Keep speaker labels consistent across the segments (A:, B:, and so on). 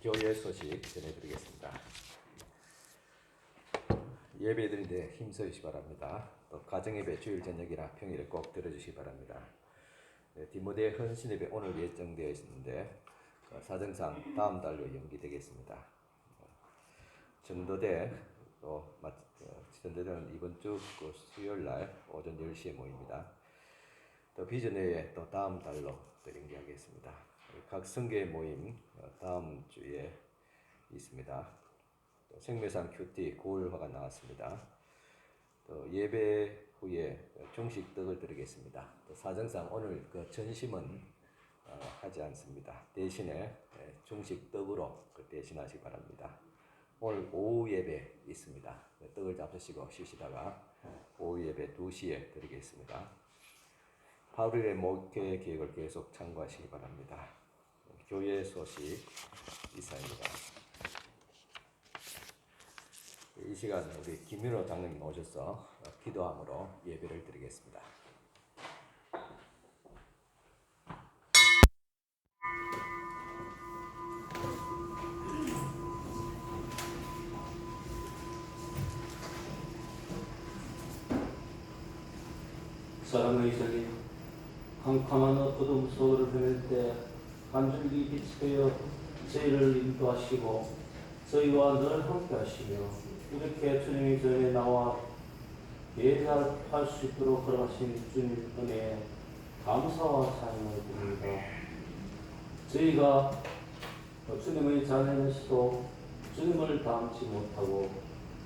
A: 교회 소식 전해드리겠습니다. 예배드리는데 힘써주시기 바랍니다. 또 가정예배 주일 저녁이나 평일에 꼭 들어주시기 바랍니다. 디모데 헌신예배 오늘 예정되어 있는데 사정상 다음 달로 연기되겠습니다. 전도대는 이번 주 수요일 날 오전 10시에 모입니다. 또 비전회에 또 다음 달로 또 연기하겠습니다. 각 성교회 모임 다음 주에 있습니다. 또 생매상 큐티 9월화가 나왔습니다. 또 예배 후에 중식 떡을 드리겠습니다. 또 사정상 오늘 전심은 하지 않습니다. 대신에 중식 떡으로 대신하시기 바랍니다. 오늘 오후 예배 있습니다. 떡을 잡수시고 쉬시다가 오후 예배 2시에 드리겠습니다. 8일의 목회 계획을 계속 참고하시기 바랍니다. 교회 소식 이사입니다. 이 시간 우리 김윤호 장로님 오셔서 기도함으로 예배를 드리겠습니다.
B: 사랑의 주님, 캄캄한 어둠 속을 헤맬 때 한 줄기 빛이 되어 저희를 인도하시고 저희와 늘 함께 하시며 이렇게 주님의 전에 나와 예배할 수 있도록 걸어가신 주님 은혜에 감사와 찬양을 드립니다. 저희가 주님의 자녀면서도 주님을 닮지 못하고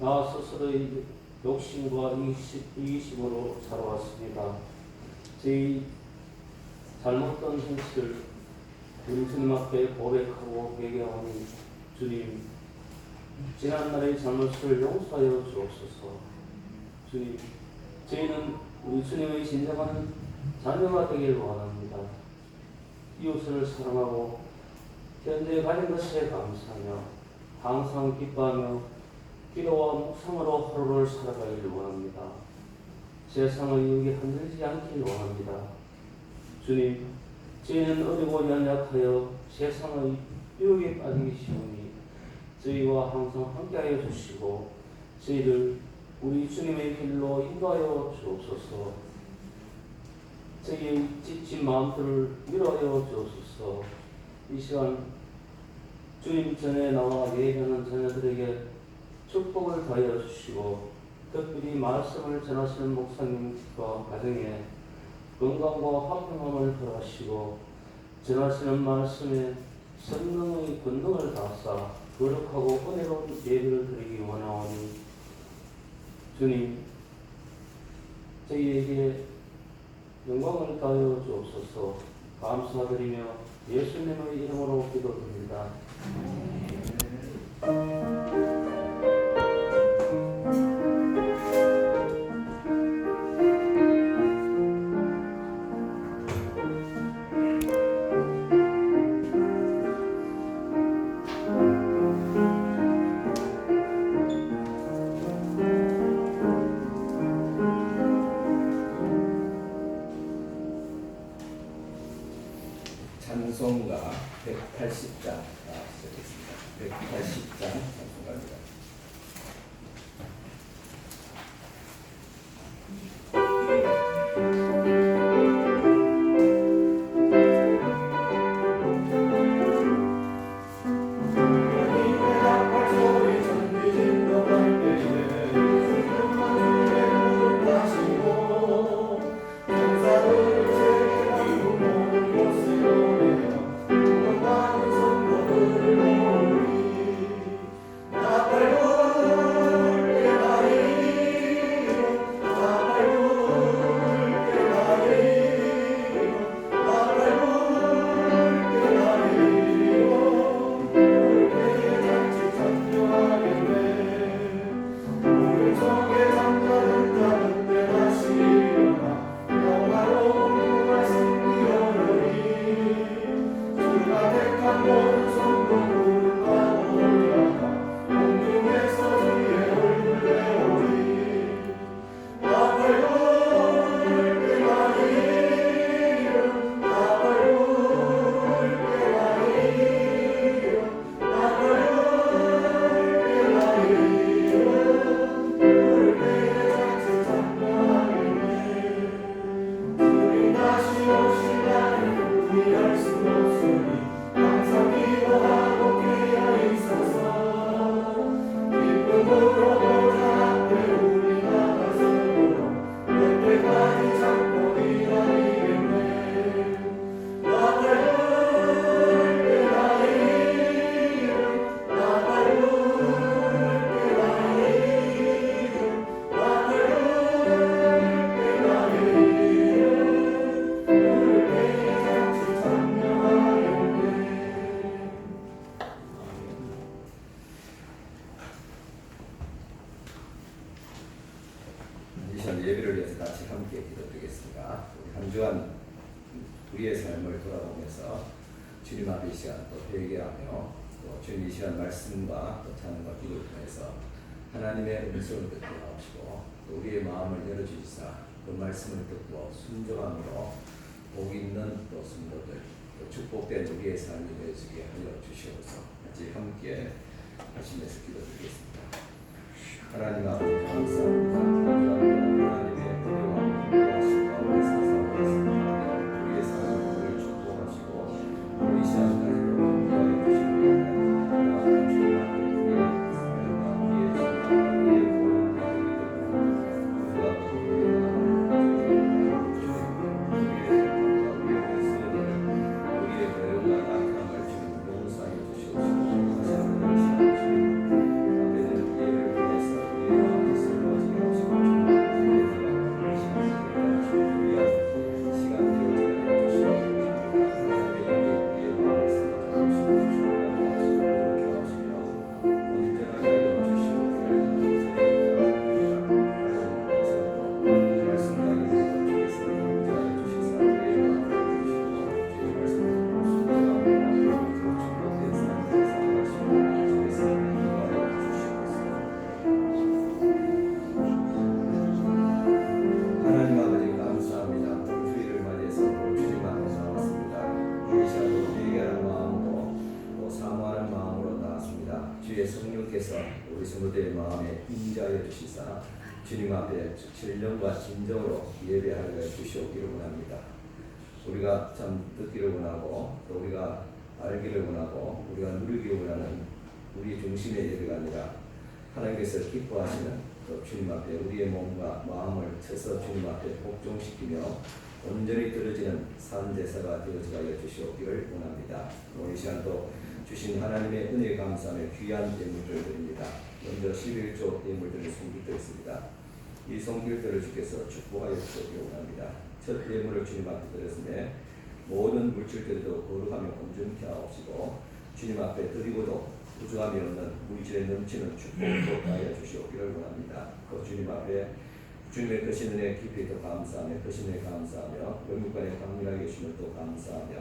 B: 나 스스로의 욕심과 이기심으로 살아왔습니다. 저희 잘못된 현실을 우리 주님 앞에 고백하고 회개하오니 주님, 지난날의 잘못을 용서하여 주옵소서. 주님, 저희는 우리 주님의 진정한 자녀가 되길 원합니다. 이웃을 사랑하고 현재 가진 것에 감사하며 항상 기뻐하며 기도와 묵상으로 하루를 살아가기를 원합니다. 세상의 유혹에 흔들리지 않기를 원합니다. 주님, 저희는 어리고 연약하여 세상의 유혹에 빠지기 쉬우니 저희와 항상 함께하여 주시고 저희를 우리 주님의 길로 인도하여 주옵소서. 저희의 지친 마음들을 위로하여 주옵소서. 이 시간 주님 전에 나와 예배하는 자녀들에게 축복을 더하여 주시고 특별히 말씀을 전하시는 목사님과 가정에 건강과 화평함을 더하시고 전하시는 말씀에 성령의 권능을 다하사 거룩하고 은혜로운 예배를 드리기 원하오니 주님, 저희에게 영광을 다하여 주옵소서. 감사드리며 예수님의 이름으로 기도드립니다.
A: 찬송가 180장 시작했습니다. 180장 찬송가입니다.
C: 나팔 수 없으니 항상 기도하고 깨어 있어서 기쁨으로 보좌 앞에 우리 나가서 그때까지 참고 기다리겠네. 나 밟을게 나의 이름, 나 밟을게 나의 이름, 나 밟을게 나의 이름, 그때 같이 찬양하겠네.
A: 이 시간 예배를 위해서 같이 함께 기도드리겠습니다. 우리 한 주간 우리의 삶을 돌아보면서 주님 앞에 이 시간 또 회개하며 또 주님 이 시간 말씀과 또 찬양과 기도를 통해서 하나님의 음성을 듣게 하시고 또 우리의 마음을 열어주시사 그 말씀을 듣고 순종함으로 복 있는 또 성도들 또 축복된 우리의 삶이 되어지게 하여 주시옵소서. 같이 함께 하시면서 기도드리겠습니다. 하나님 아버지 감사합니다. 하나님의 은혜와 인도하심 가운데서 살아가셨습니다. 우리의 삶을 축복하시고 우리 시간까지도 함께하여 주시고 나아가 주님 앞에 우리의 삶과 우리의 신앙과 우리의 모든 우리가 우리의 마음을 우리의 생각과 우리의 성도를 우리의 배움과 낙함을 주님 용서하여 주시옵소서. 다시 한번 이 시간 주님 앞에는 예배를 위해서 우리의 마음을 설거지게 하시고 시간 되어지게 해주시고 하나님의 우리의 마음을 설거지하시고 충만하시고 그렇게 하시며 언제나 가르쳐 주시고 말씀하기 주께서 인자해 주시사 우리의 마음을 주시고 주의 말씀을 순종하며 축복된 삶을 살아가시고 주께서 인도하여 주시옵소서. 하나님 아버지 감사합니다. 오늘 주일을 맞이해서 또 주님 앞에 나왔습니다. 이 시간도 회개하는 마음으로 또 사모하는 마음으로 나왔습니다. 주의 성령께서 우리 성도들의 마음에 임재하여 주시사 주님 앞에 진령과 진정으로 예배하여 주시옵기를 원합니다. 우리가 참 듣기를 원하고 또 우리가 알기를 원하고 우리가 누리기를 원하는 우리 중심의 예배가 아니라 하나님께서 기뻐하시는 또 주님 앞에 우리의 몸과 마음을 쳐서 주님 앞에 복종시키며 온전히 들어지는 산제사가 되어지게 하여 주시옵기를 원합니다. 오늘 이 시간도 주신 하나님의 은혜에 감사하며 귀한 예물들을 드립니다. 먼저 11조 예물들을 손길드렸습니다. 이 손길들을 주께서 축복하여 주시옵기를 원합니다. 첫 예물을 주님 앞에 드렸음에 모든 물질들도 거룩하며 온전케 하옵시고 주님 앞에 드리고도 부족함이 없는 물질에 넘치는 축복을 하여 주시옵기를 원합니다. 그 주님 앞에 주님의 크신 은혜 깊이 또 감사하며 크신 은혜 감사하며 영육간에 강렬하게 계심을 또 감사하며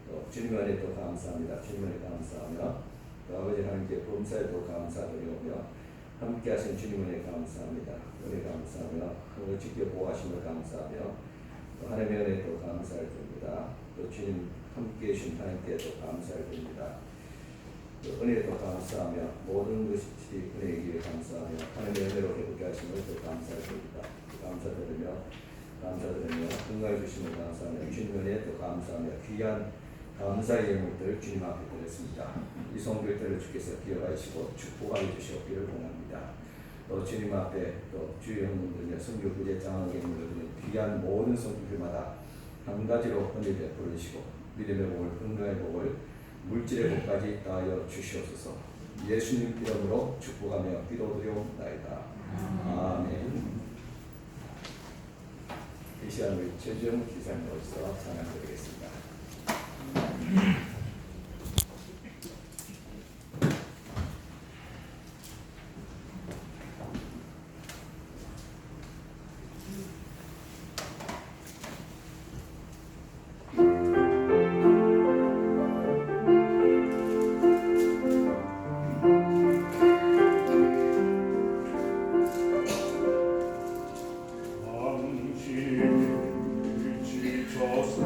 A: 또 주님 안에 또 감사합니다. 주님 안에 감사하며 또 아버지 하나님께 범사에 또 감사드리오며 함께 하신 주님 은혜 감사합니다. 은혜 감사하며 그걸 지켜보호하심을 감사하며 또 하나님의 은혜 또 감사를 드립니다. 또 주님 함께 해주신 하나님께 또 감사를 드립니다. 은혜도 감사하며 모든 것이 은혜이기에 감사하며 하나님의 은혜로 회복케 하심을 또 감사드립니다. 감사드리며 건강해 주심을 감사하며 주님 은혜에 또 감사하며 귀한 감사의 예물들을 주님 앞에 드렸습니다. 이 성결들을 주께서 기억하시고 축복하여 주시옵기를 원합니다. 또 주님 앞에 또 주의 형님들며 성교 부재 장학 예물들을 귀한 모든 성결들마다 한 가지로 은혜 베풀으시고 믿음의 복을 건강의 복을 물질의 복까지 따하여 주시옵소서. 예수님 이름으로 축복하며 기도드리옵나이다. 아멘. 이 시간 우리 최주영 기사님으로서 찬양드리겠습니다.
C: 지쳐서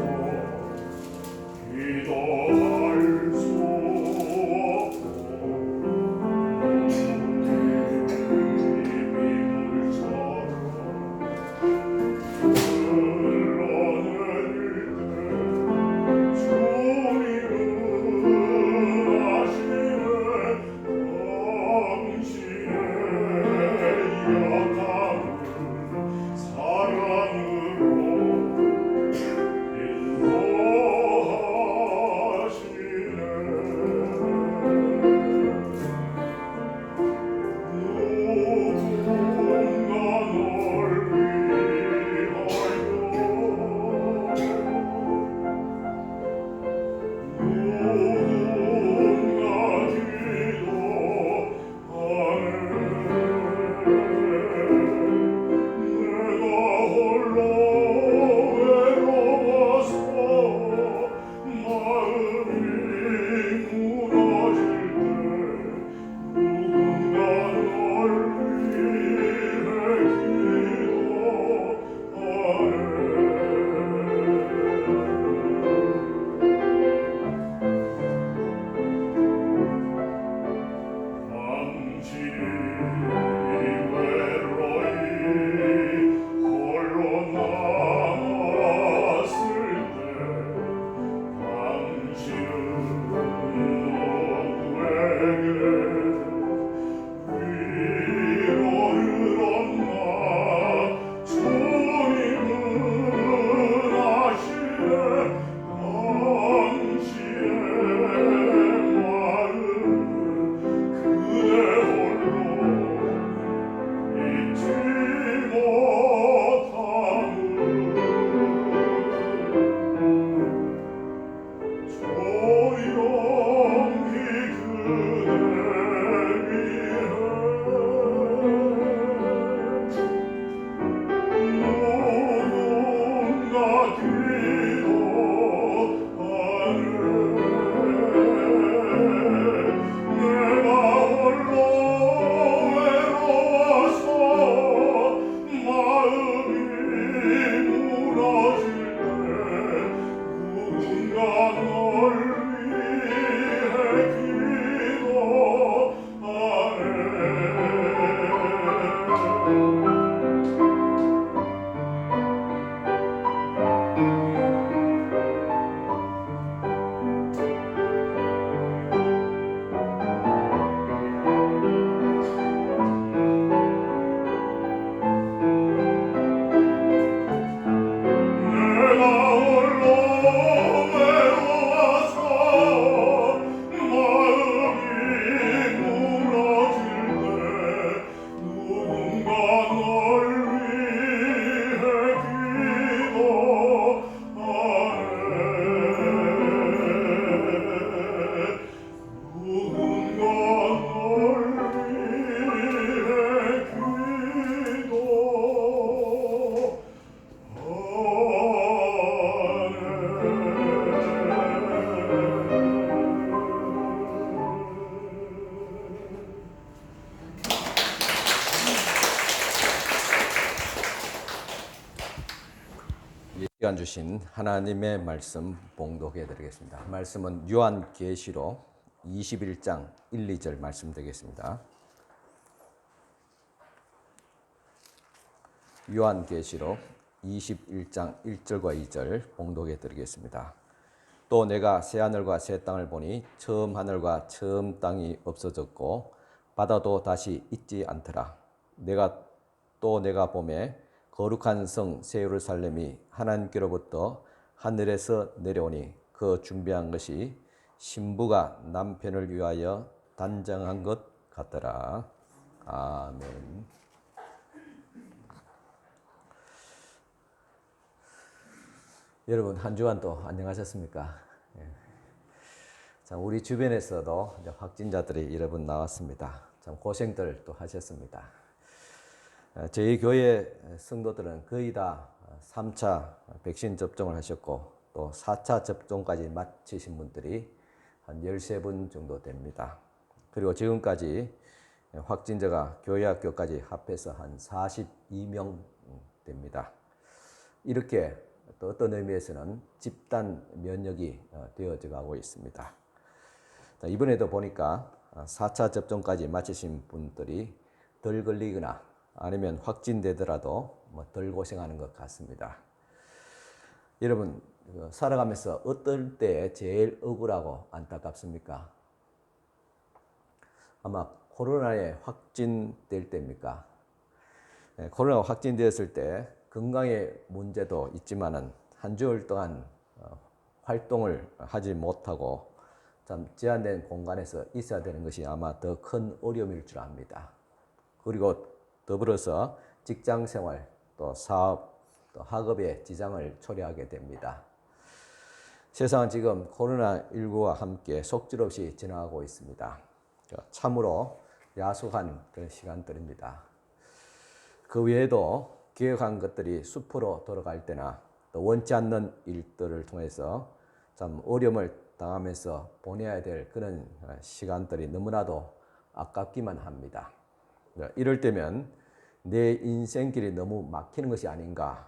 A: 시간 주신 하나님의 말씀 봉독해 드리겠습니다. 말씀은 요한계시록 21장 1, 2절 말씀 되겠습니다. 요한계시록 21장 1절과 2절 봉독해 드리겠습니다. 또 내가 새 하늘과 새 땅을 보니 처음 하늘과 처음 땅이 없어졌고 바다도 다시 있지 않더라. 내가 보매 거룩한 성 새 예루살렘이 하나님께로부터 하늘에서 내려오니 그 준비한 것이 신부가 남편을 위하여 단장한 것 같더라. 아멘. 여러분 한 주간 또 안녕하셨습니까? 참 우리 주변에서도 확진자들이 여러분 나왔습니다. 참 고생들 또 하셨습니다. 저희 교회 성도들은 거의 다 3차 백신 접종을 하셨고 또 4차 접종까지 마치신 분들이 한 13분 정도 됩니다. 그리고 지금까지 확진자가 교회 학교까지 합해서 한 42명 됩니다. 이렇게 또 어떤 의미에서는 집단 면역이 되어져 가고 있습니다. 이번에도 보니까 4차 접종까지 마치신 분들이 덜 걸리거나 아니면 확진되더라도 덜 고생하는 것 같습니다. 여러분 살아가면서 어떨 때 제일 억울하고 안타깝습니까? 아마 코로나에 확진될 때입니까? 코로나가 확진되었을 때 건강의 문제도 있지만은 한 주일 동안 활동을 하지 못하고 참 제한된 공간에서 있어야 되는 것이 아마 더 큰 어려움일 줄 압니다. 그리고 더불어서 직장 생활, 또 사업, 또 학업에 지장을 초래하게 됩니다. 세상은 지금 코로나19와 함께 속절없이 지나가고 있습니다. 참으로 야속한 그런 시간들입니다. 그 외에도 기획한 것들이 수포로 돌아갈 때나 또 원치 않는 일들을 통해서 참 어려움을 당하면서 보내야 될 그런 시간들이 너무나도 아깝기만 합니다. 이럴 때면 내 인생길이 너무 막히는 것이 아닌가,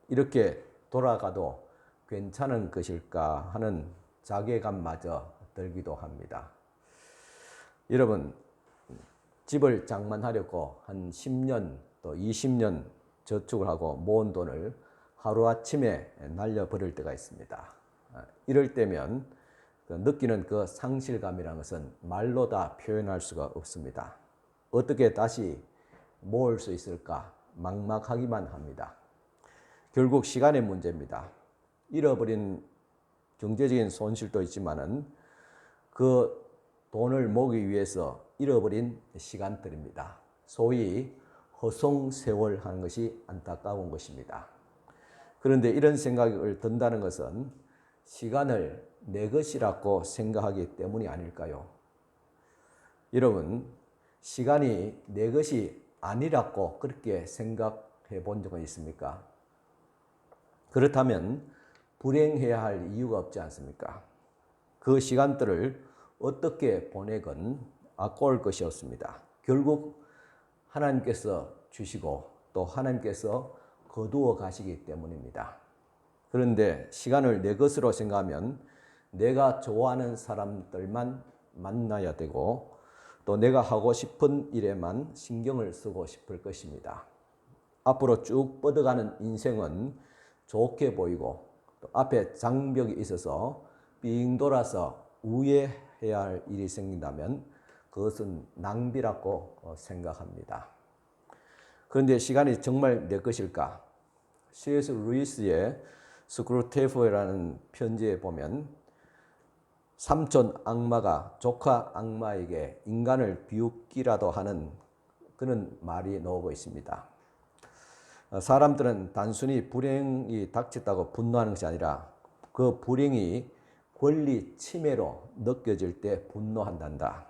A: 이렇게 돌아가도 괜찮은 것일까 하는 자괴감마저 들기도 합니다. 여러분, 집을 장만하려고 한 10년 또 20년 저축을 하고 모은 돈을 하루아침에 날려버릴 때가 있습니다. 이럴 때면 느끼는 그 상실감이라는 것은 말로 다 표현할 수가 없습니다. 어떻게 다시 모을 수 있을까 막막하기만 합니다. 결국 시간의 문제입니다. 잃어버린 경제적인 손실도 있지만은 그 돈을 모으기 위해서 잃어버린 시간들입니다. 소위 허송세월 하는 것이 안타까운 것입니다. 그런데 이런 생각을 든다는 것은 시간을 내 것이라고 생각하기 때문이 아닐까요? 여러분, 시간이 내 것이 아니라고 그렇게 생각해 본 적은 있습니까? 그렇다면 불행해야 할 이유가 없지 않습니까? 그 시간들을 어떻게 보내건 아까울 것이 없습니다. 결국 하나님께서 주시고 또 하나님께서 거두어 가시기 때문입니다. 그런데 시간을 내 것으로 생각하면 내가 좋아하는 사람들만 만나야 되고 또 내가 하고 싶은 일에만 신경을 쓰고 싶을 것입니다. 앞으로 쭉 뻗어가는 인생은 좋게 보이고 또 앞에 장벽이 있어서 삥 돌아서 우회해야 할 일이 생긴다면 그것은 낭비라고 생각합니다. 그런데 시간이 정말 내 것일까? C.S. 루이스의 스크루테이프라는 편지에 보면 삼촌 악마가 조카 악마에게 인간을 비웃기라도 하는 그런 말이 나오고 있습니다. 사람들은 단순히 불행이 닥쳤다고 분노하는 것이 아니라 그 불행이 권리 침해로 느껴질 때 분노한단다.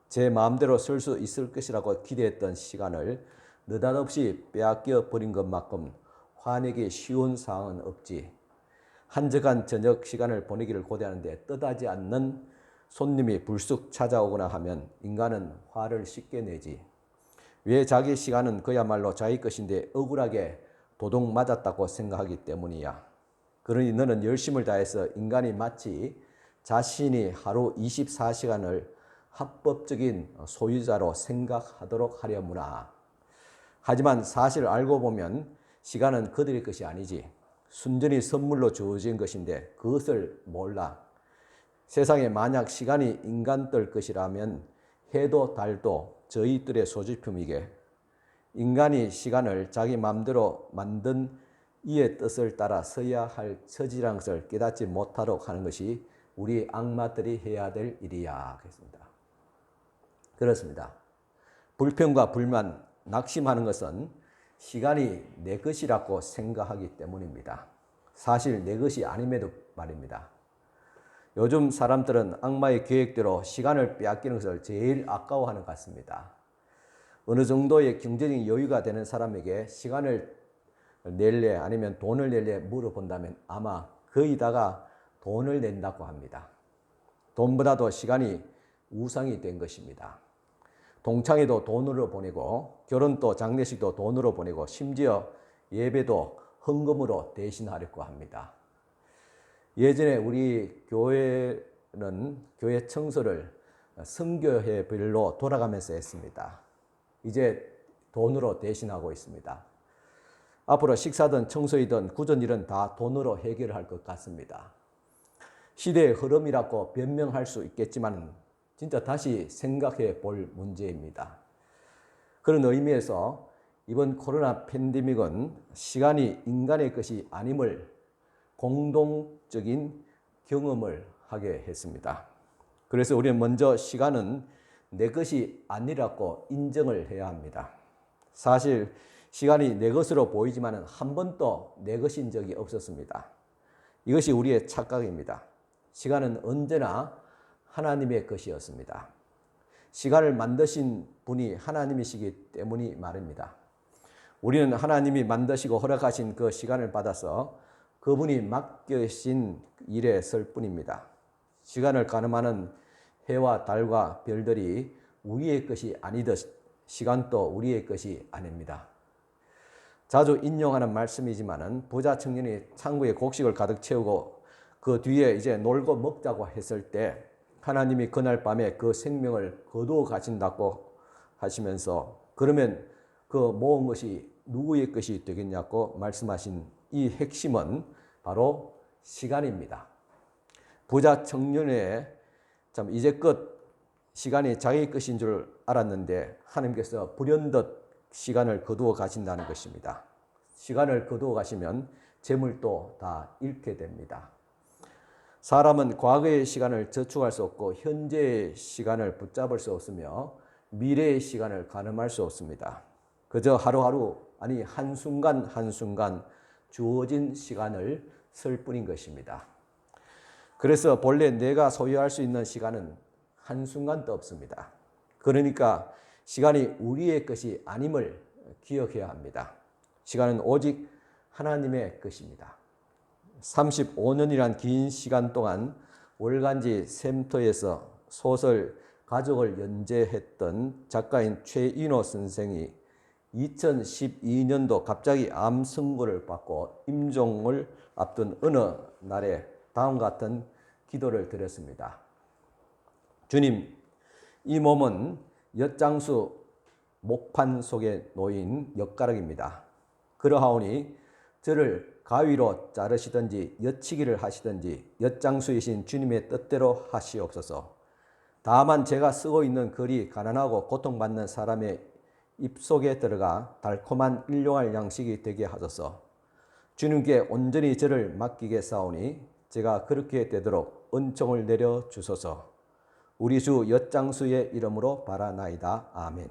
A: 제 마음대로 쓸 수 있을 것이라고 기대했던 시간을 느닷없이 빼앗겨 버린 것만큼 화내기 쉬운 상황은 없지. 한적한 저녁 시간을 보내기를 고대하는데 뜻하지 않는 손님이 불쑥 찾아오거나 하면 인간은 화를 쉽게 내지. 왜 자기 시간은 그야말로 자기 것인데 억울하게 도둑 맞았다고 생각하기 때문이야. 그러니 너는 열심을 다해서 인간이 마치 자신이 하루 24시간을 합법적인 소유자로 생각하도록 하려무나. 하지만 사실 알고 보면 시간은 그들의 것이 아니지. 순전히 선물로 주어진 것인데 그것을 몰라. 세상에 만약 시간이 인간들 것이라면 해도 달도 저희들의 소지품이게 인간이 시간을 자기 마음대로 만든 이의 뜻을 따라 서야 할 처지라는 것을 깨닫지 못하도록 하는 것이 우리 악마들이 해야 될 일이야. 그렇습니다. 불평과 불만, 낙심하는 것은 시간이 내 것이라고 생각하기 때문입니다. 사실 내 것이 아님에도 말입니다. 요즘 사람들은 악마의 계획대로 시간을 빼앗기는 것을 제일 아까워하는 것 같습니다. 어느 정도의 경제적인 여유가 되는 사람에게 시간을 낼래 아니면 돈을 낼래 물어본다면 아마 거의 다가 돈을 낸다고 합니다. 돈보다도 시간이 우상이 된 것입니다. 동창회도 돈으로 보내고 결혼도 장례식도 돈으로 보내고 심지어 예배도 헌금으로 대신하려고 합니다. 예전에 우리 교회는 교회 청소를 선교회별로 돌아가면서 했습니다. 이제 돈으로 대신하고 있습니다. 앞으로 식사든 청소이든 굳은 일은 다 돈으로 해결할 것 같습니다. 시대의 흐름이라고 변명할 수 있겠지만 진짜 다시 생각해 볼 문제입니다. 그런 의미에서 이번 코로나 팬데믹은 시간이 인간의 것이 아님을 공동적인 경험을 하게 했습니다. 그래서 우리는 먼저 시간은 내 것이 아니라고 인정을 해야 합니다. 사실 시간이 내 것으로 보이지만 한 번도 내 것인 적이 없었습니다. 이것이 우리의 착각입니다. 시간은 언제나 하나님의 것이었습니다. 시간을 만드신 분이 하나님이시기 때문이 말입니다. 우리는 하나님이 만드시고 허락하신 그 시간을 받아서 그분이 맡기신 일에 설 뿐입니다. 시간을 가늠하는 해와 달과 별들이 우리의 것이 아니듯 시간도 우리의 것이 아닙니다. 자주 인용하는 말씀이지만은 부자 청년이 창고에 곡식을 가득 채우고 그 뒤에 이제 놀고 먹자고 했을 때 하나님이 그날 밤에 그 생명을 거두어 가신다고 하시면서 그러면 그 모은 것이 누구의 것이 되겠냐고 말씀하신 이 핵심은 바로 시간입니다. 부자 청년의 참 이제껏 시간이 자기 것인 줄 알았는데 하나님께서 불현듯 시간을 거두어 가신다는 것입니다. 시간을 거두어 가시면 재물도 다 잃게 됩니다. 사람은 과거의 시간을 저축할 수 없고 현재의 시간을 붙잡을 수 없으며 미래의 시간을 가늠할 수 없습니다. 그저 하루하루 아니 한순간 한순간 주어진 시간을 쓸 뿐인 것입니다. 그래서 본래 내가 소유할 수 있는 시간은 한순간도 없습니다. 그러니까 시간이 우리의 것이 아님을 기억해야 합니다. 시간은 오직 하나님의 것입니다. 35년이란 긴 시간 동안 월간지 샘터에서 소설 가족을 연재했던 작가인 최인호 선생이 2012년도 갑자기 암 선고를 받고 임종을 앞둔 어느 날에 다음과 같은 기도를 드렸습니다. 주님, 이 몸은 엿장수 목판 속에 놓인 엿가락입니다. 그러하오니 저를 가위로 자르시든지 엿치기를 하시든지 엿장수이신 주님의 뜻대로 하시옵소서. 다만 제가 쓰고 있는 글이 가난하고 고통받는 사람의 입속에 들어가 달콤한 일용할 양식이 되게 하소서. 주님께 온전히 저를 맡기겠사오니 제가 그렇게 되도록 은총을 내려 주소서. 우리 주 엿장수의 이름으로 바라나이다. 아멘.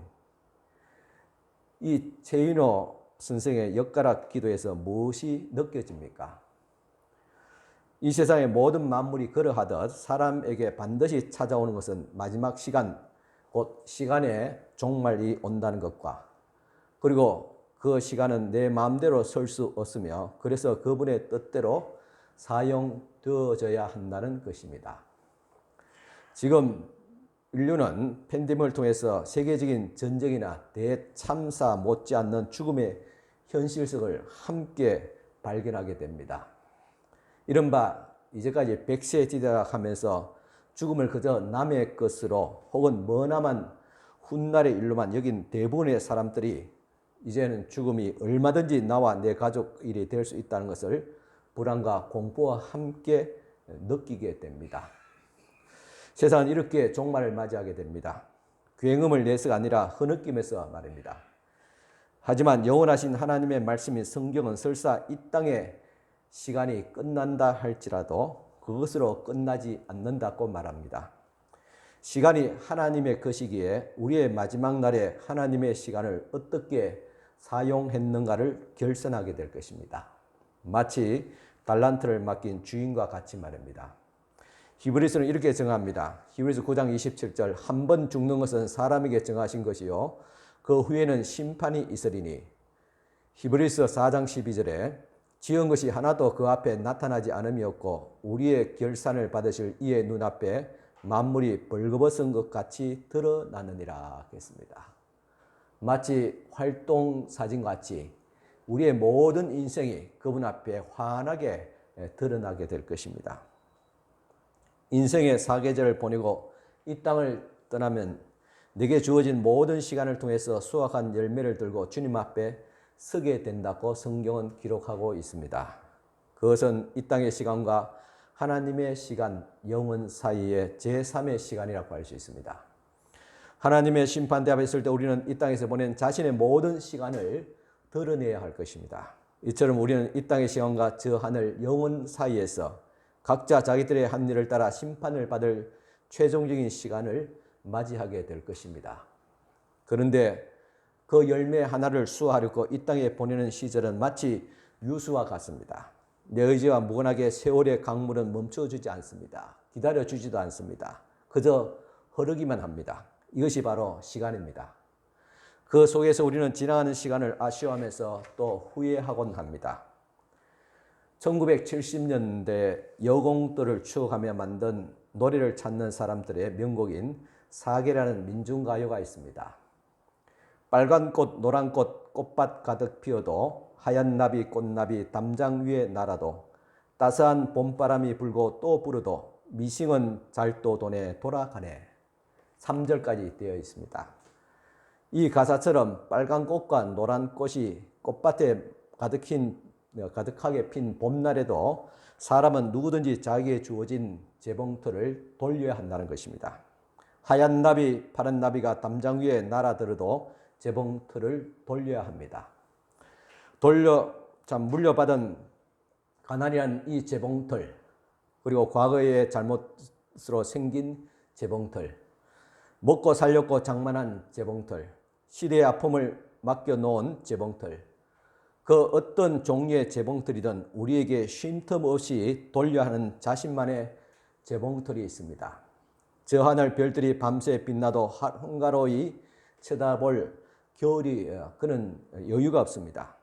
A: 이 최인호 선생의 엿가락 기도에서 무엇이 느껴집니까? 이 세상의 모든 만물이 그러하듯 사람에게 반드시 찾아오는 것은 마지막 시간, 곧 시간의 종말이 온다는 것과 그리고 그 시간은 내 마음대로 설 수 없으며 그래서 그분의 뜻대로 사용되어져야 한다는 것입니다. 지금 인류는 팬데믹을 통해서 세계적인 전쟁이나 대참사 못지않는 죽음의 현실성을 함께 발견하게 됩니다. 이른바 이제까지 백세지대하면서 죽음을 그저 남의 것으로 혹은 머나만 훗날의 일로만 여긴 대부분의 사람들이 이제는 죽음이 얼마든지 나와 내 가족 일이 될 수 있다는 것을 불안과 공포와 함께 느끼게 됩니다. 세상은 이렇게 종말을 맞이하게 됩니다. 굉음을 내서가 아니라 흐느낌에서 말입니다. 하지만 영원하신 하나님의 말씀인 성경은 설사 이 땅의 시간이 끝난다 할지라도 그것으로 끝나지 않는다고 말합니다. 시간이 하나님의 것이기에 우리의 마지막 날에 하나님의 시간을 어떻게 사용했는가를 결산하게 될 것입니다. 마치 달란트를 맡긴 주인과 같이 말입니다. 히브리서는 이렇게 정합니다. 히브리서 9장 27절 한 번 죽는 것은 사람에게 정하신 것이요 그 후에는 심판이 있으리니 히브리서 4장 12절에 지은 것이 하나도 그 앞에 나타나지 않음이 없고 우리의 결산을 받으실 이의 눈앞에 만물이 벌거벗은 것 같이 드러나느니라 했습니다. 마치 활동사진같이 우리의 모든 인생이 그분 앞에 환하게 드러나게 될 것입니다. 인생의 사계절을 보내고 이 땅을 떠나면 내게 주어진 모든 시간을 통해서 수확한 열매를 들고 주님 앞에 서게 된다고 성경은 기록하고 있습니다. 그것은 이 땅의 시간과 하나님의 시간, 영원 사이의 제3의 시간이라고 할 수 있습니다. 하나님의 심판대 앞에 있을 때 우리는 이 땅에서 보낸 자신의 모든 시간을 드러내야 할 것입니다. 이처럼 우리는 이 땅의 시간과 저 하늘 영원 사이에서 각자 자기들의 한 일을 따라 심판을 받을 최종적인 시간을 맞이하게 될 것입니다. 그런데 그 열매 하나를 수확하려고 이 땅에 보내는 시절은 마치 유수와 같습니다. 내 의지와 무관하게 세월의 강물은 멈춰주지 않습니다. 기다려주지도 않습니다. 그저 흐르기만 합니다. 이것이 바로 시간입니다. 그 속에서 우리는 지나가는 시간을 아쉬워하면서 또 후회하곤 합니다. 1970년대 여공들을 추억하며 만든 노래를 찾는 사람들의 명곡인 사계라는 민중가요가 있습니다. 빨간 꽃, 노란 꽃, 꽃밭 가득 피어도 하얀 나비, 꽃나비 담장 위에 날아도 따스한 봄바람이 불고 또 불어도 미싱은 잘도 도네 돌아가네. 3절까지 되어 있습니다. 이 가사처럼 빨간 꽃과 노란 꽃이 꽃밭에 가득하게 핀 봄날에도 사람은 누구든지 자기에 주어진 재봉틀을 돌려야 한다는 것입니다. 하얀 나비, 파란 나비가 담장 위에 날아들어도 재봉틀을 돌려야 합니다. 물려받은 가난이란 이 재봉틀, 그리고 과거의 잘못으로 생긴 재봉틀, 먹고 살렸고 장만한 재봉틀, 시대의 아픔을 맡겨놓은 재봉틀, 그 어떤 종류의 재봉틀이든 우리에게 쉼 틈 없이 돌려야 하는 자신만의 재봉틀이 있습니다. 저 하늘 별들이 밤새 빛나도 한가로이 쳐다볼 겨울이 그는 여유가 없습니다.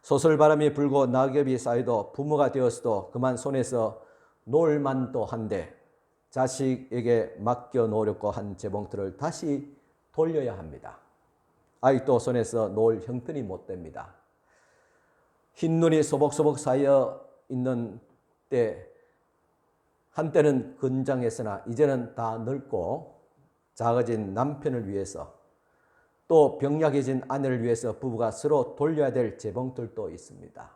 A: 소설바람이 불고 낙엽이 쌓여도 부모가 되었어도 그만 손에서 놀만도 한데 자식에게 맡겨놓으려고 한 재봉틀을 다시 돌려야 합니다. 아직도 손에서 놓을 형편이 못 됩니다. 흰눈이 소복소복 쌓여 있는 때 한때는 건장했으나 이제는 다 늙고 작아진 남편을 위해서 또 병약해진 아내를 위해서 부부가 서로 돌려야 될 재봉틀도 있습니다.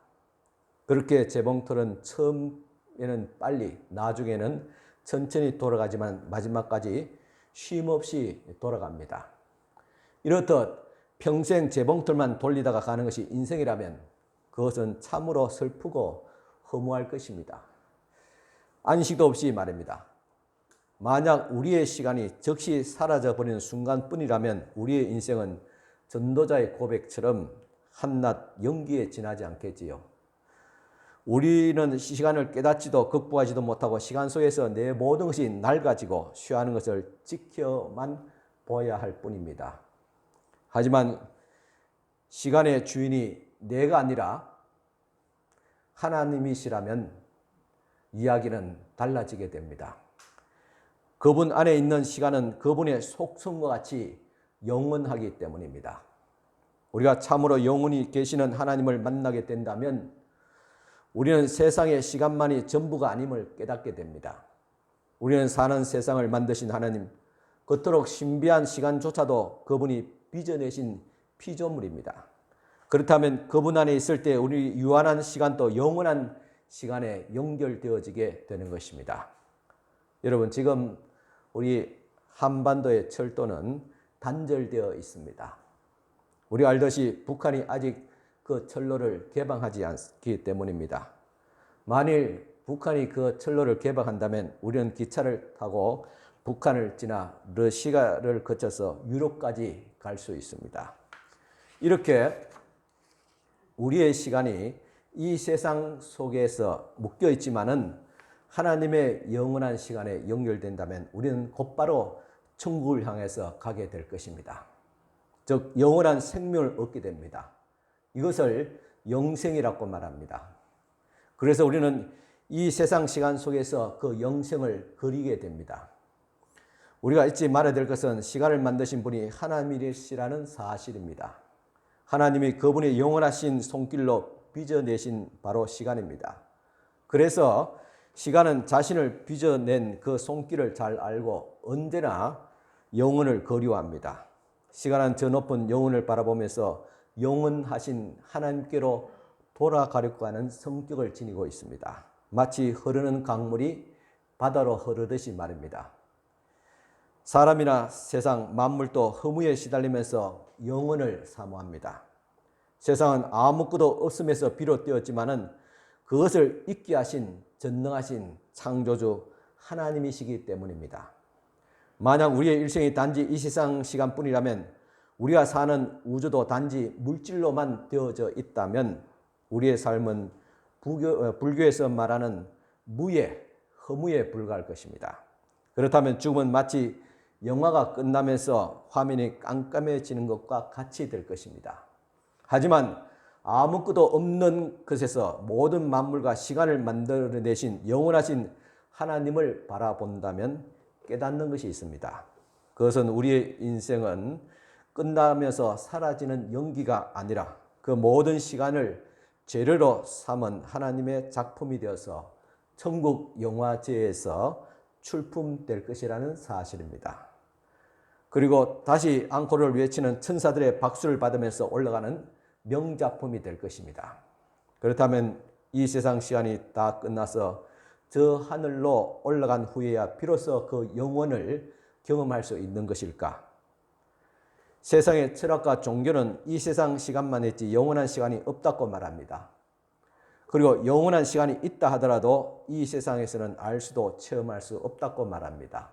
A: 그렇게 재봉틀은 처음에는 빨리, 나중에는 천천히 돌아가지만 마지막까지 쉼없이 돌아갑니다. 이렇듯 평생 재봉틀만 돌리다가 가는 것이 인생이라면 그것은 참으로 슬프고 허무할 것입니다. 안식도 없이 말입니다. 만약 우리의 시간이 즉시 사라져버리는 순간뿐이라면 우리의 인생은 전도자의 고백처럼 한낱 연기에 지나지 않겠지요. 우리는 시간을 깨닫지도 극복하지도 못하고 시간 속에서 내 모든 것이 낡아지고 쉬어하는 것을 지켜만 보아야 할 뿐입니다. 하지만 시간의 주인이 내가 아니라 하나님이시라면 이야기는 달라지게 됩니다. 그분 안에 있는 시간은 그분의 속성과 같이 영원하기 때문입니다. 우리가 참으로 영원히 계시는 하나님을 만나게 된다면 우리는 세상의 시간만이 전부가 아님을 깨닫게 됩니다. 우리는 사는 세상을 만드신 하나님, 그토록 신비한 시간조차도 그분이 빚어내신 피조물입니다. 그렇다면 그분 안에 있을 때 우리 유한한 시간도 영원한 시간에 연결되어지게 되는 것입니다. 여러분, 지금 우리 한반도의 철도는 단절되어 있습니다. 우리가 알듯이 북한이 아직 그 철로를 개방하지 않기 때문입니다. 만일 북한이 그 철로를 개방한다면 우리는 기차를 타고 북한을 지나 러시아를 거쳐서 유럽까지 갈 수 있습니다. 이렇게 우리의 시간이 이 세상 속에서 묶여 있지만은 하나님의 영원한 시간에 연결된다면 우리는 곧바로 천국을 향해서 가게 될 것입니다. 즉 영원한 생명을 얻게 됩니다. 이것을 영생이라고 말합니다. 그래서 우리는 이 세상 시간 속에서 그 영생을 그리게 됩니다. 우리가 잊지 말아야 될 것은 시간을 만드신 분이 하나님이시라는 사실입니다. 하나님이 그분의 영원하신 손길로 빚어내신 바로 시간입니다. 그래서 시간은 자신을 빚어낸 그 손길을 잘 알고 언제나 영혼을 그리워합니다. 시간은 저 높은 영혼을 바라보면서 영원하신 하나님께로 돌아가려고 하는 성격을 지니고 있습니다. 마치 흐르는 강물이 바다로 흐르듯이 말입니다. 사람이나 세상 만물도 허무에 시달리면서 영혼을 사모합니다. 세상은 아무것도 없음에서 비롯되었지만은 그것을 있게 하신 전능하신 창조주 하나님이시기 때문입니다. 만약 우리의 일생이 단지 이 세상 시간뿐이라면, 우리가 사는 우주도 단지 물질로만 되어져 있다면 우리의 삶은 불교에서 말하는 무예, 허무에 불과할 것입니다. 그렇다면 죽음은 마치 영화가 끝나면서 화면이 깜깜해지는 것과 같이 될 것입니다. 하지만 아무것도 없는 것에서 모든 만물과 시간을 만들어내신 영원하신 하나님을 바라본다면 깨닫는 것이 있습니다. 그것은 우리의 인생은 끝나면서 사라지는 연기가 아니라 그 모든 시간을 재료로 삼은 하나님의 작품이 되어서 천국 영화제에서 출품될 것이라는 사실입니다. 그리고 다시 앙코르를 외치는 천사들의 박수를 받으면서 올라가는 명작품이 될 것입니다. 그렇다면 이 세상 시간이 다 끝나서 저 하늘로 올라간 후에야 비로소 그 영원을 경험할 수 있는 것일까? 세상의 철학과 종교는 이 세상 시간만 있지 영원한 시간이 없다고 말합니다. 그리고 영원한 시간이 있다 하더라도 이 세상에서는 알 수도 체험할 수 없다고 말합니다.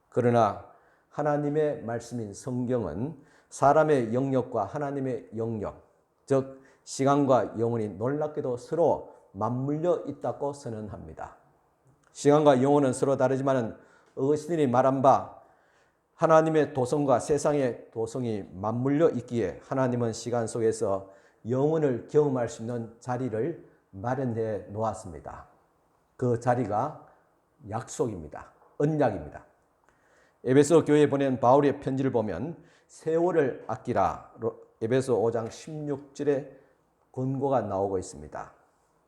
A: 그러나 하나님의 말씀인 성경은 사람의 영역과 하나님의 영역, 즉 시간과 영혼이 놀랍게도 서로 맞물려 있다고 선언합니다. 시간과 영혼은 서로 다르지만 어거스틴이 말한 바 하나님의 도성과 세상의 도성이 맞물려 있기에 하나님은 시간 속에서 영혼을 경험할 수 있는 자리를 마련해 놓았습니다. 그 자리가 약속입니다. 언약입니다. 에베소 교회에 보낸 바울의 편지를 보면 세월을 아끼라 에베소 5장 16절에 권고가 나오고 있습니다.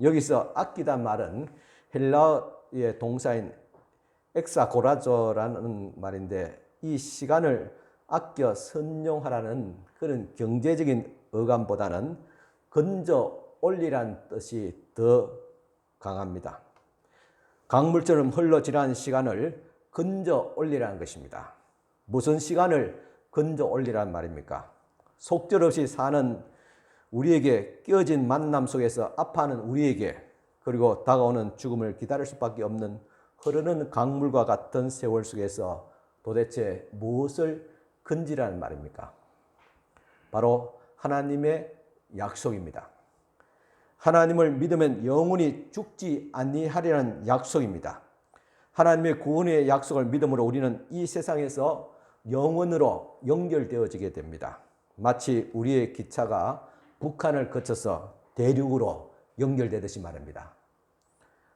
A: 여기서 아끼다 말은 헬라어의 동사인 엑사고라조라는 말인데 이 시간을 아껴 선용하라는 그런 경제적인 어감보다는 건져 올리란 뜻이 더 강합니다. 강물처럼 흘러 지나는 시간을 건져 올리라는 것입니다. 무슨 시간을 건져 올리란 말입니까? 속절없이 사는 우리에게 끼어진 만남 속에서 아파하는 우리에게 그리고 다가오는 죽음을 기다릴 수밖에 없는 흐르는 강물과 같은 세월 속에서 도대체 무엇을 건지라는 말입니까? 바로 하나님의 약속입니다. 하나님을 믿으면 영원히 죽지 아니하리라는 약속입니다. 하나님의 구원의 약속을 믿음으로 우리는 이 세상에서 영원으로 연결되어지게 됩니다. 마치 우리의 기차가 북한을 거쳐서 대륙으로 연결되듯이 말입니다.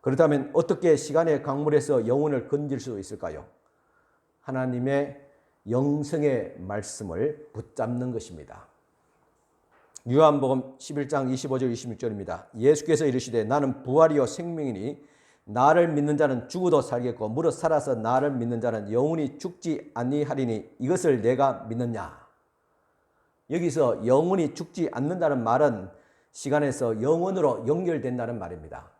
A: 그렇다면 어떻게 시간의 강물에서 영혼을 건질 수 있을까요? 하나님의 영생의 말씀을 붙잡는 것입니다. 요한복음 11장 25절 26절입니다. 예수께서 이르시되 나는 부활이요 생명이니 나를 믿는 자는 죽어도 살겠고 무릇 살아서 나를 믿는 자는 영원히 죽지 아니하리니 이것을 내가 믿느냐. 여기서 영원히 죽지 않는다는 말은 시간에서 영원으로 연결된다는 말입니다.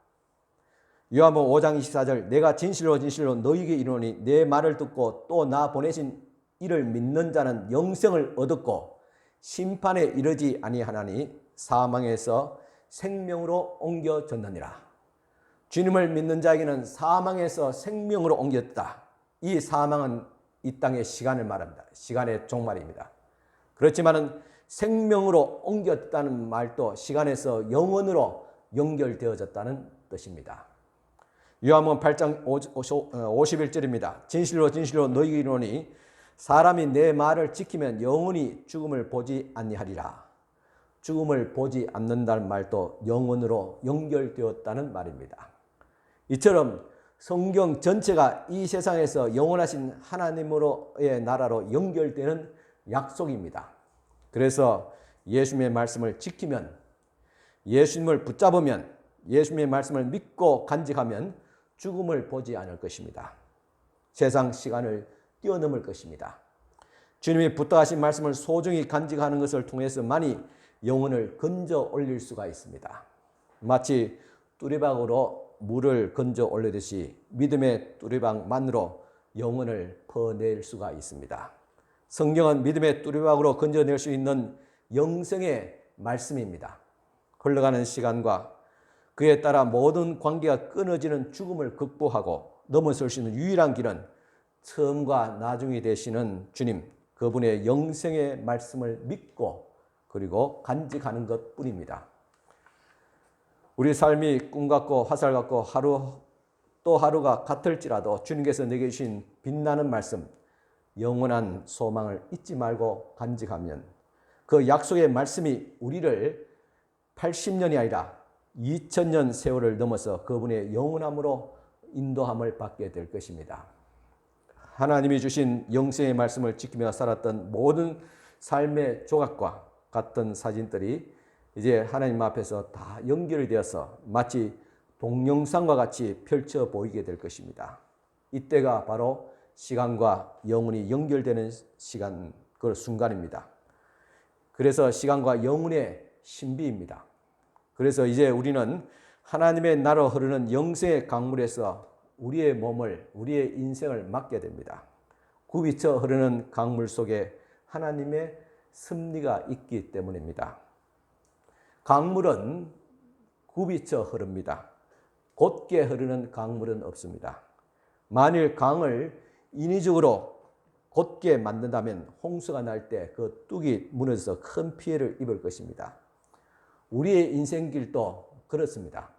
A: 요한복음 5장 24절 내가 진실로 진실로 너희에게 이르노니 내 말을 듣고 또 나 보내신 이를 믿는 자는 영생을 얻었고 심판에 이르지 아니하나니 사망에서 생명으로 옮겨졌느니라. 주님을 믿는 자에게는 사망에서 생명으로 옮겼다. 이 사망은 이 땅의 시간을 말합니다. 시간의 종말입니다. 그렇지만은 생명으로 옮겼다는 말도 시간에서 영원으로 연결되어졌다는 뜻입니다. 요한복음 8장 51절입니다. 진실로 진실로 너희에게 이르노니 사람이 내 말을 지키면 영원히 죽음을 보지 아니하리라. 죽음을 보지 않는다는 말도 영원으로 연결되었다는 말입니다. 이처럼 성경 전체가 이 세상에서 영원하신 하나님으로의 나라로 연결되는 약속입니다. 그래서 예수님의 말씀을 지키면, 예수님을 붙잡으면, 예수님의 말씀을 믿고 간직하면 죽음을 보지 않을 것입니다. 세상 시간을 뛰어넘을 것입니다. 주님이 부탁하신 말씀을 소중히 간직하는 것을 통해서만이 영혼을 건져 올릴 수가 있습니다. 마치 뚜레박으로 물을 건져 올리듯이 믿음의 뚜레박만으로 영혼을 퍼낼 수가 있습니다. 성경은 믿음의 뚜레박으로 건져낼 수 있는 영생의 말씀입니다. 흘러가는 시간과 그에 따라 모든 관계가 끊어지는 죽음을 극복하고 넘어설 수 있는 유일한 길은 처음과 나중이 되시는 주님, 그분의 영생의 말씀을 믿고 그리고 간직하는 것뿐입니다. 우리 삶이 꿈 같고 화살 같고 하루 또 하루가 같을지라도 주님께서 내게 주신 빛나는 말씀, 영원한 소망을 잊지 말고 간직하면 그 약속의 말씀이 우리를 80년이 아니라 2000년 세월을 넘어서 그분의 영원함으로 인도함을 받게 될 것입니다. 하나님이 주신 영생의 말씀을 지키며 살았던 모든 삶의 조각과 같은 사진들이 이제 하나님 앞에서 다 연결이 되어서 마치 동영상과 같이 펼쳐 보이게 될 것입니다. 이때가 바로 시간과 영혼이 연결되는 시간, 그 순간입니다. 그래서 시간과 영혼의 신비입니다. 그래서 이제 우리는 하나님의 나라로 흐르는 영생의 강물에서 우리의 몸을, 우리의 인생을 맡게 됩니다. 굽이쳐 흐르는 강물 속에 하나님의 섭리가 있기 때문입니다. 강물은 굽이쳐 흐릅니다. 곧게 흐르는 강물은 없습니다. 만일 강을 인위적으로 곧게 만든다면 홍수가 날 때 그 뚝이 무너져서 큰 피해를 입을 것입니다. 우리의 인생길도 그렇습니다.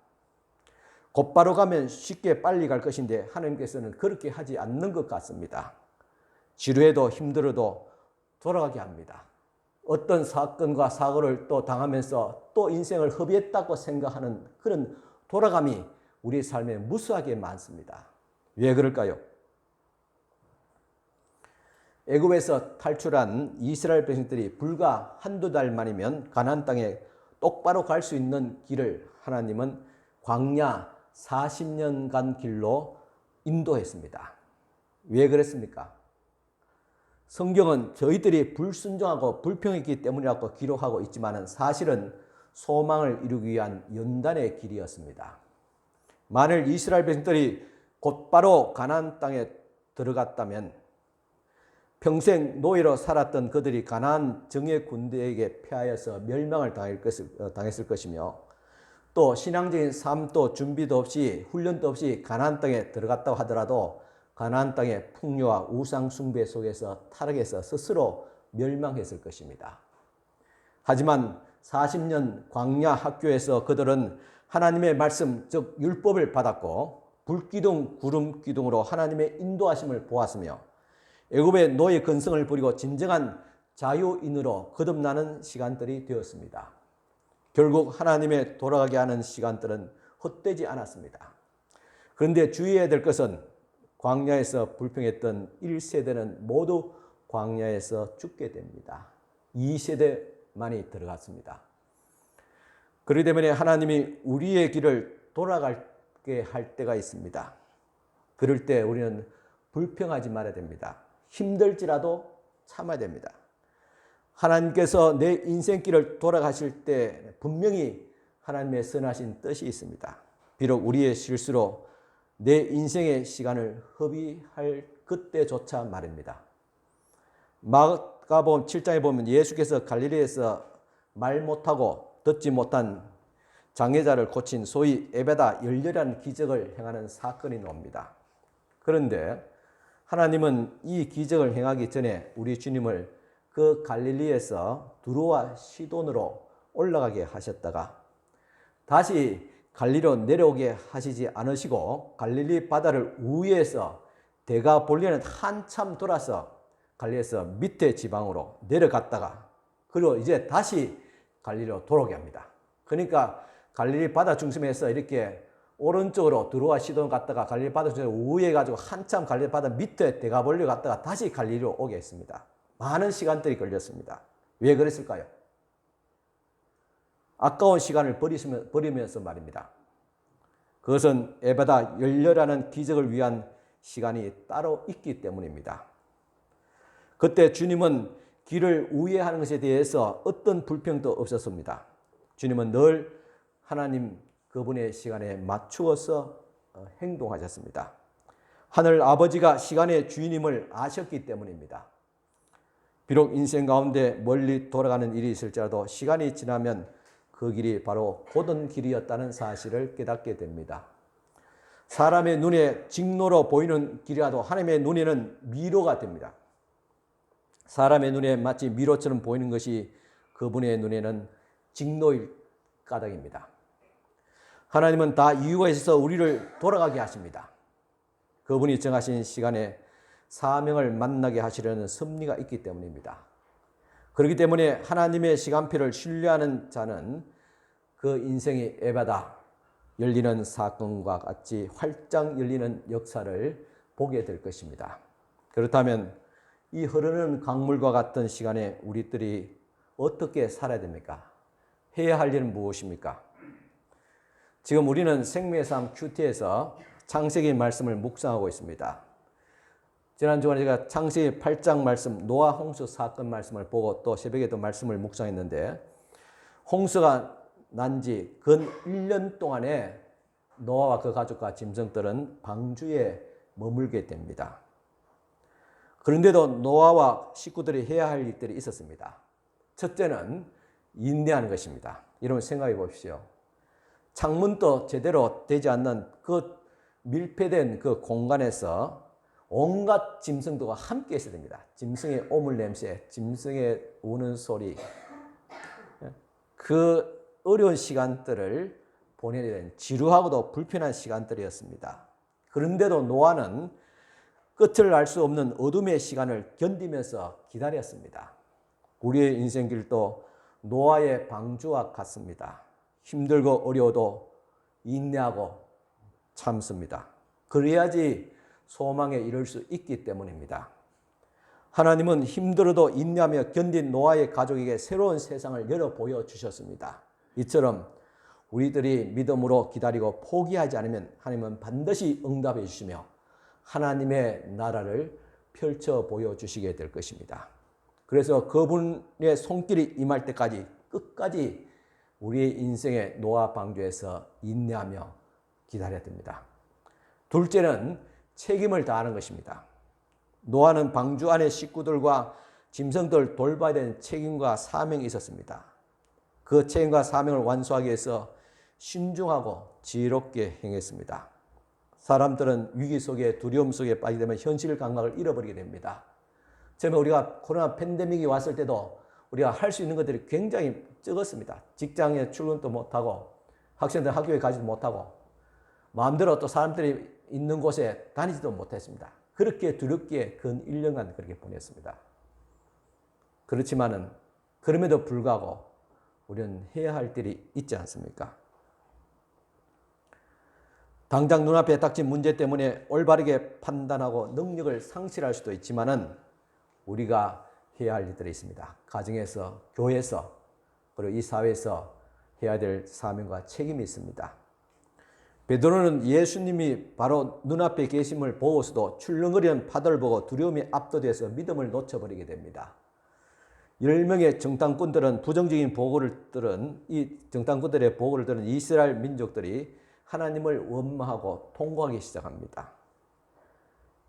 A: 곧바로 가면 쉽게 빨리 갈 것인데 하나님께서는 그렇게 하지 않는 것 같습니다. 지루해도 힘들어도 돌아가게 합니다. 어떤 사건과 사고를 또 당하면서 또 인생을 허비했다고 생각하는 그런 돌아감이 우리 삶에 무수하게 많습니다. 왜 그럴까요? 애굽에서 탈출한 이스라엘 백성들이 불과 한두 달 만이면 가나안 땅에 똑바로 갈 수 있는 길을 하나님은 광야 40년간 길로 인도했습니다. 왜 그랬습니까? 성경은 저희들이 불순종하고 불평했기 때문이라고 기록하고 있지만 사실은 소망을 이루기 위한 연단의 길이었습니다. 만일 이스라엘 백성들이 곧바로 가나안 땅에 들어갔다면 평생 노예로 살았던 그들이 가나안 정예 군대에게 패하여서 멸망을 당했을 것이며 또 신앙적인 삶도 준비도 없이 훈련도 없이 가나안 땅에 들어갔다고 하더라도 가나안 땅의 풍요와 우상 숭배 속에서 타락해서 스스로 멸망했을 것입니다. 하지만 40년 광야 학교에서 그들은 하나님의 말씀, 즉 율법을 받았고 불기둥, 구름기둥으로 하나님의 인도하심을 보았으며 애굽의 노예 근성을 버리고 진정한 자유인으로 거듭나는 시간들이 되었습니다. 결국 하나님의 돌아가게 하는 시간들은 헛되지 않았습니다. 그런데 주의해야 될 것은 광야에서 불평했던 1세대는 모두 광야에서 죽게 됩니다. 2세대만이 들어갔습니다. 그렇기 때문에 하나님이 우리의 길을 돌아가게 할 때가 있습니다. 그럴 때 우리는 불평하지 말아야 됩니다. 힘들지라도 참아야 됩니다. 하나님께서 내 인생길을 돌아가실 때 분명히 하나님의 선하신 뜻이 있습니다. 비록 우리의 실수로 내 인생의 시간을 허비할 그때조차 말입니다. 마가복음 7장에 보면 예수께서 갈릴리에서 말 못하고 듣지 못한 장애자를 고친 소위 에베다 열렬한 기적을 행하는 사건이 나옵니다. 그런데 하나님은 이 기적을 행하기 전에 우리 주님을 그 갈릴리에서 두로와 시돈으로 올라가게 하셨다가 다시 갈릴리로 내려오게 하시지 않으시고 갈릴리 바다를 우회해서 데가볼리아는 한참 돌아서 갈릴리에서 밑에 지방으로 내려갔다가 그리고 이제 다시 갈릴리로 돌아오게 합니다. 그러니까 갈릴리 바다 중심에서 이렇게 오른쪽으로 두로와 시돈 갔다가 갈릴리 바다 중심에 우회해가지고 한참 갈릴리 바다 밑에 데가볼리아 갔다가 다시 갈릴리로 오게 했습니다. 많은 시간들이 걸렸습니다. 왜 그랬을까요? 아까운 시간을 버리면서 말입니다. 그것은 에베다 열렬하는 기적을 위한 시간이 따로 있기 때문입니다. 그때 주님은 길을 우회하는 것에 대해서 어떤 불평도 없었습니다. 주님은 늘 하나님 그분의 시간에 맞추어서 행동하셨습니다. 하늘 아버지가 시간의 주인임을 아셨기 때문입니다. 비록 인생 가운데 멀리 돌아가는 일이 있을지라도 시간이 지나면 그 길이 바로 곧은 길이었다는 사실을 깨닫게 됩니다. 사람의 눈에 직로로 보이는 길이라도 하나님의 눈에는 미로가 됩니다. 사람의 눈에 마치 미로처럼 보이는 것이 그분의 눈에는 직로일 까닭입니다. 하나님은 다 이유가 있어서 우리를 돌아가게 하십니다. 그분이 정하신 시간에 사명을 만나게 하시려는 섭리가 있기 때문입니다. 그렇기 때문에 하나님의 시간표를 신뢰하는 자는 그 인생이 에바다 열리는 사건과 같이 활짝 열리는 역사를 보게 될 것입니다. 그렇다면 이 흐르는 강물과 같은 시간에 우리들이 어떻게 살아야 됩니까? 해야 할 일은 무엇입니까? 지금 우리는 생명의 삶 큐티에서 창세기 말씀을 묵상하고 있습니다. 지난 주간에 제가 창세기 8장 말씀 노아 홍수 사건 말씀을 보고 또 새벽에도 말씀을 묵상했는데 홍수가 난 지 근 1년 동안에 노아와 그 가족과 짐승들은 방주에 머물게 됩니다. 그런데도 노아와 식구들이 해야 할 일들이 있었습니다. 첫째는 인내하는 것입니다. 여러분 생각해 보십시오. 창문도 제대로 되지 않는 그 밀폐된 그 공간에서 온갖 짐승들과 함께 있어야 됩니다. 짐승의 오물 냄새, 짐승의 우는 소리, 그 어려운 시간들을 보내야 되는 지루하고도 불편한 시간들이었습니다. 그런데도 노아는 끝을 알 수 없는 어둠의 시간을 견디면서 기다렸습니다. 우리의 인생길도 노아의 방주와 같습니다. 힘들고 어려워도 인내하고 참습니다. 그래야지 소망에 이를 수 있기 때문입니다. 하나님은 힘들어도 인내하며 견딘 노아의 가족에게 새로운 세상을 열어 보여주셨습니다. 이처럼 우리들이 믿음으로 기다리고 포기하지 않으면 하나님은 반드시 응답해 주시며 하나님의 나라를 펼쳐 보여주시게 될 것입니다. 그래서 그분의 손길이 임할 때까지 끝까지 우리의 인생의 노아 방주에서 인내하며 기다려야 됩니다. 둘째는 책임을 다하는 것입니다. 노아는 방주 안의 식구들과 짐승들 돌봐야 되는 책임과 사명이 있었습니다. 그 책임과 사명을 완수하기 위해서 신중하고 지혜롭게 행했습니다. 사람들은 위기 속에 두려움 속에 빠지게 되면 현실 감각을 잃어버리게 됩니다. 처음에 우리가 코로나 팬데믹이 왔을 때도 우리가 할 수 있는 것들이 굉장히 적었습니다. 직장에 출근도 못하고 학생들 학교에 가지도 못하고 마음대로 또 사람들이 있는 곳에 다니지도 못했습니다. 그렇게 두렵게 근 1년간 그렇게 보냈습니다. 그렇지만은 그럼에도 불구하고 우리는 해야 할 일이 있지 않습니까? 당장 눈앞에 닥친 문제 때문에 올바르게 판단하고 능력을 상실할 수도 있지만은 우리가 해야 할 일들이 있습니다. 가정에서, 교회에서, 그리고 이 사회에서 해야 될 사명과 책임이 있습니다. 베드로는 예수님이 바로 눈앞에 계심을 보고서도 출렁거리는 파도를 보고 두려움에 압도돼서 믿음을 놓쳐버리게 됩니다. 10명의 정탐꾼들은 부정적인 보고를 들은 이 정탐꾼들의 보고를 들은 이스라엘 민족들이 하나님을 원망하고 통곡하기 시작합니다.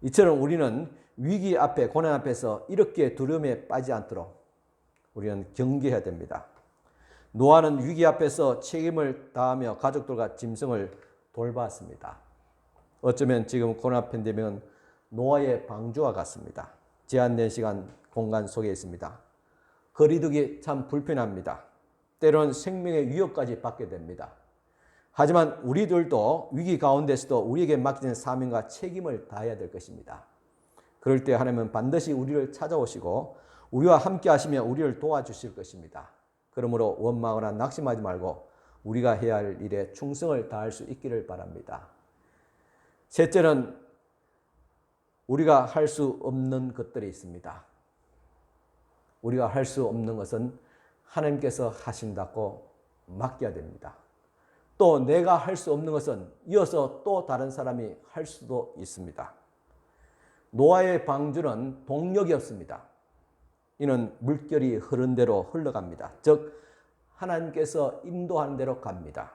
A: 이처럼 우리는 위기 앞에 고난 앞에서 이렇게 두려움에 빠지지 않도록 우리는 경계해야 됩니다. 노아는 위기 앞에서 책임을 다하며 가족들과 짐승을 돌봤습니다. 어쩌면 지금 코로나 팬데믹은 노아의 방주와 같습니다. 제한된 시간, 공간 속에 있습니다. 거리두기 참 불편합니다. 때로는 생명의 위협까지 받게 됩니다. 하지만 우리들도 위기 가운데서도 우리에게 맡겨진 사명과 책임을 다해야 될 것입니다. 그럴 때 하나님은 반드시 우리를 찾아오시고 우리와 함께 하시며 우리를 도와주실 것입니다. 그러므로 원망하거나 낙심하지 말고 우리가 해야 할 일에 충성을 다할 수 있기를 바랍니다. 셋째는 우리가 할 수 없는 것들이 있습니다. 우리가 할 수 없는 것은 하나님께서 하신다고 맡겨야 됩니다. 또 내가 할 수 없는 것은 이어서 또 다른 사람이 할 수도 있습니다. 노아의 방주는 동력이 없습니다. 이는 물결이 흐른 대로 흘러갑니다. 즉 하나님께서 인도하는 대로 갑니다.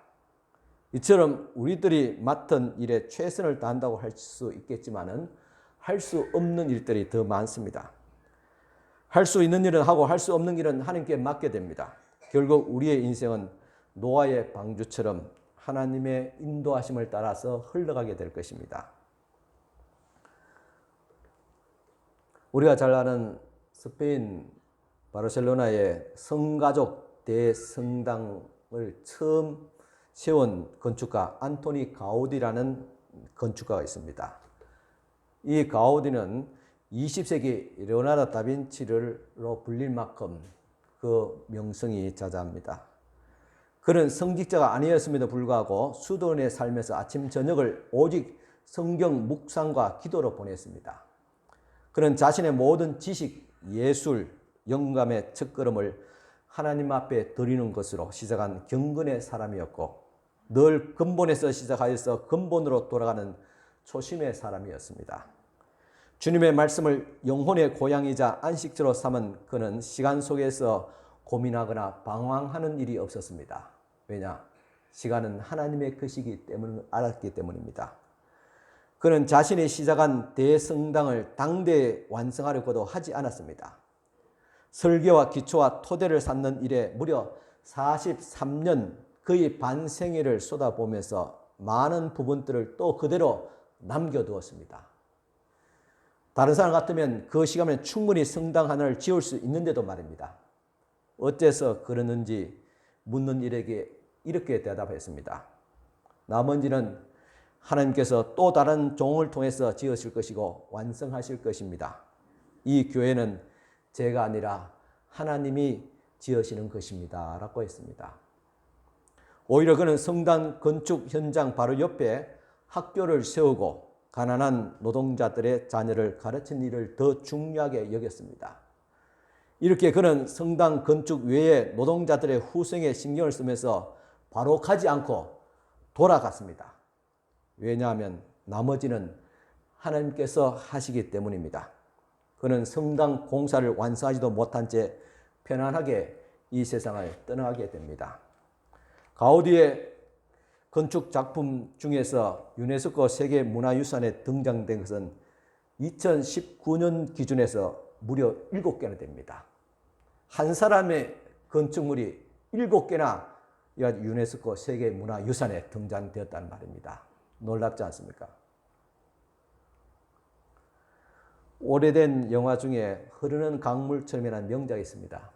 A: 이처럼 우리들이 맡은 일에 최선을 다한다고 할 수 있겠지만은 할 수 없는 일들이 더 많습니다. 할 수 있는 일은 하고 할 수 없는 일은 하나님께 맡게 됩니다. 결국 우리의 인생은 노아의 방주처럼 하나님의 인도하심을 따라서 흘러가게 될 것입니다. 우리가 잘 아는 스페인 바르셀로나의 성가족 대성당을 처음 세운 건축가 안토니 가우디라는 건축가가 있습니다. 이 가우디는 20세기 레오나르도 다빈치로 불릴 만큼 그 명성이 자자합니다. 그는 성직자가 아니었음에도 불구하고 수도원의 삶에서 아침 저녁을 오직 성경 묵상과 기도로 보냈습니다. 그는 자신의 모든 지식, 예술, 영감의 첫걸음을 하나님 앞에 드리는 것으로 시작한 경건의 사람이었고 늘 근본에서 시작하여서 근본으로 돌아가는 초심의 사람이었습니다. 주님의 말씀을 영혼의 고향이자 안식처로 삼은 그는 시간 속에서 고민하거나 방황하는 일이 없었습니다. 왜냐? 시간은 하나님의 것이기 때문 알았기 때문입니다. 그는 자신이 시작한 대성당을 당대에 완성하려고도 하지 않았습니다. 설교와 기초와 토대를 쌓는 일에 무려 43년 거의 반생애를 쏟아보면서 많은 부분들을 또 그대로 남겨두었습니다. 다른 사람 같으면 그 시간에 충분히 성당 하나를 지을 수 있는데도 말입니다. 어째서 그러는지 묻는 일에게 이렇게 대답했습니다. 나머지는 하나님께서 또 다른 종을 통해서 지으실 것이고 완성하실 것입니다. 이 교회는 제가 아니라 하나님이 지으시는 것입니다. 라고 했습니다. 오히려 그는 성당 건축 현장 바로 옆에 학교를 세우고 가난한 노동자들의 자녀를 가르치는 일을 더 중요하게 여겼습니다. 이렇게 그는 성당 건축 외에 노동자들의 후생에 신경을 쓰면서 바로 가지 않고 돌아갔습니다. 왜냐하면 나머지는 하나님께서 하시기 때문입니다. 그는 성당 공사를 완성하지도 못한 채 편안하게 이 세상을 떠나게 됩니다. 가우디의 건축 작품 중에서 유네스코 세계문화유산에 등장된 것은 2019년 기준에서 무려 7개나 됩니다. 한 사람의 건축물이 7개나 유네스코 세계문화유산에 등장되었다는 말입니다. 놀랍지 않습니까? 오래된 영화 중에 흐르는 강물처럼이라는 명작이 있습니다.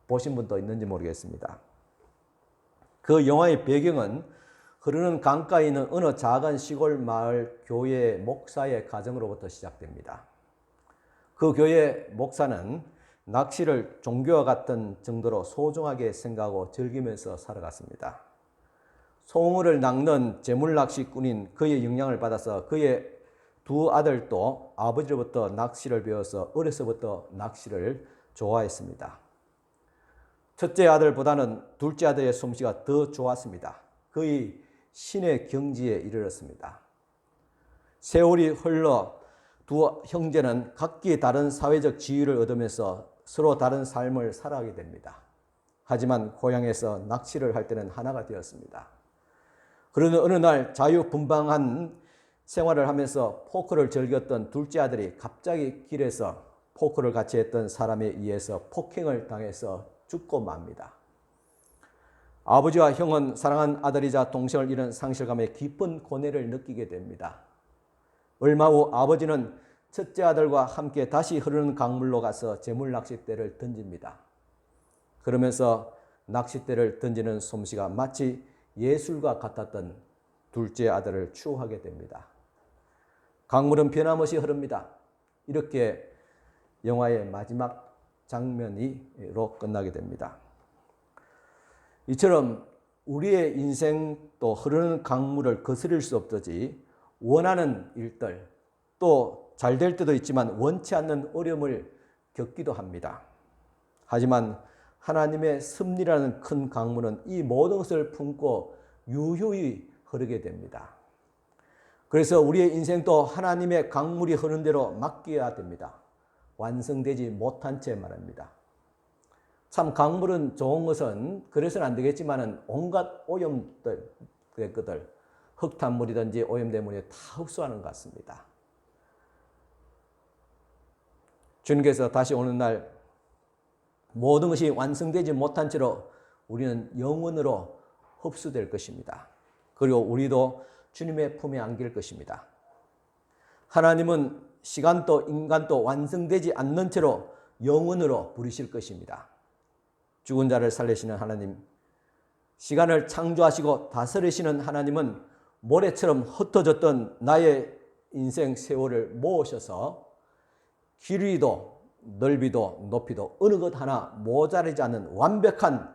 A: 보신 분도 있는지 모르겠습니다. 그 영화의 배경은 흐르는 강가에 있는 어느 작은 시골 마을 교회 목사의 가정으로부터 시작됩니다. 그 교회 목사는 낚시를 종교와 같은 정도로 소중하게 생각하고 즐기면서 살아갔습니다. 송어를 낚는 재물낚시꾼인 그의 영향을 받아서 그의 두 아들도 아버지로부터 낚시를 배워서 어려서부터 낚시를 좋아했습니다. 첫째 아들보다는 둘째 아들의 솜씨가 더 좋았습니다. 거의 신의 경지에 이르렀습니다. 세월이 흘러 두 형제는 각기 다른 사회적 지위를 얻으면서 서로 다른 삶을 살아가게 됩니다. 하지만 고향에서 낚시를 할 때는 하나가 되었습니다. 그러는 어느 날 자유분방한 생활을 하면서 포크를 즐겼던 둘째 아들이 갑자기 길에서 포크를 같이 했던 사람에 의해서 폭행을 당해서 죽고 맙니다. 아버지와 형은 사랑한 아들이자 동생을 잃은 상실감에 깊은 고뇌를 느끼게 됩니다. 얼마 후 아버지는 첫째 아들과 함께 다시 흐르는 강물로 가서 재물 낚싯대를 던집니다. 그러면서 낚싯대를 던지는 솜씨가 마치 예술과 같았던 둘째 아들을 추억하게 됩니다. 강물은 변함없이 흐릅니다. 이렇게 영화의 마지막 장면으로 끝나게 됩니다. 이처럼 우리의 인생도 흐르는 강물을 거스릴 수 없듯이 원하는 일들 또 잘 될 때도 있지만 원치 않는 어려움을 겪기도 합니다. 하지만 하나님의 섭리라는 큰 강물은 이 모든 것을 품고 유유히 흐르게 됩니다. 그래서 우리의 인생도 하나님의 강물이 흐르는 대로 맡겨야 됩니다. 완성되지 못한 채 말합니다. 참 강물은 좋은 것은 그래서는 안 되겠지만 온갖 오염들, 흙탕물이든지 오염된 물이 다 흡수하는 것 같습니다. 주님께서 다시 오는 날 모든 것이 완성되지 못한 채로 우리는 영원으로 흡수될 것입니다. 그리고 우리도 주님의 품에 안길 것입니다. 하나님은 시간도 인간도 완성되지 않는 채로 영원으로 부르실 것입니다. 죽은 자를 살리시는 하나님,
D: 시간을 창조하시고 다스리시는 하나님은 모래처럼 흩어졌던 나의 인생 세월을 모으셔서 길이도 넓이도 높이도 어느 것 하나 모자라지 않는 완벽한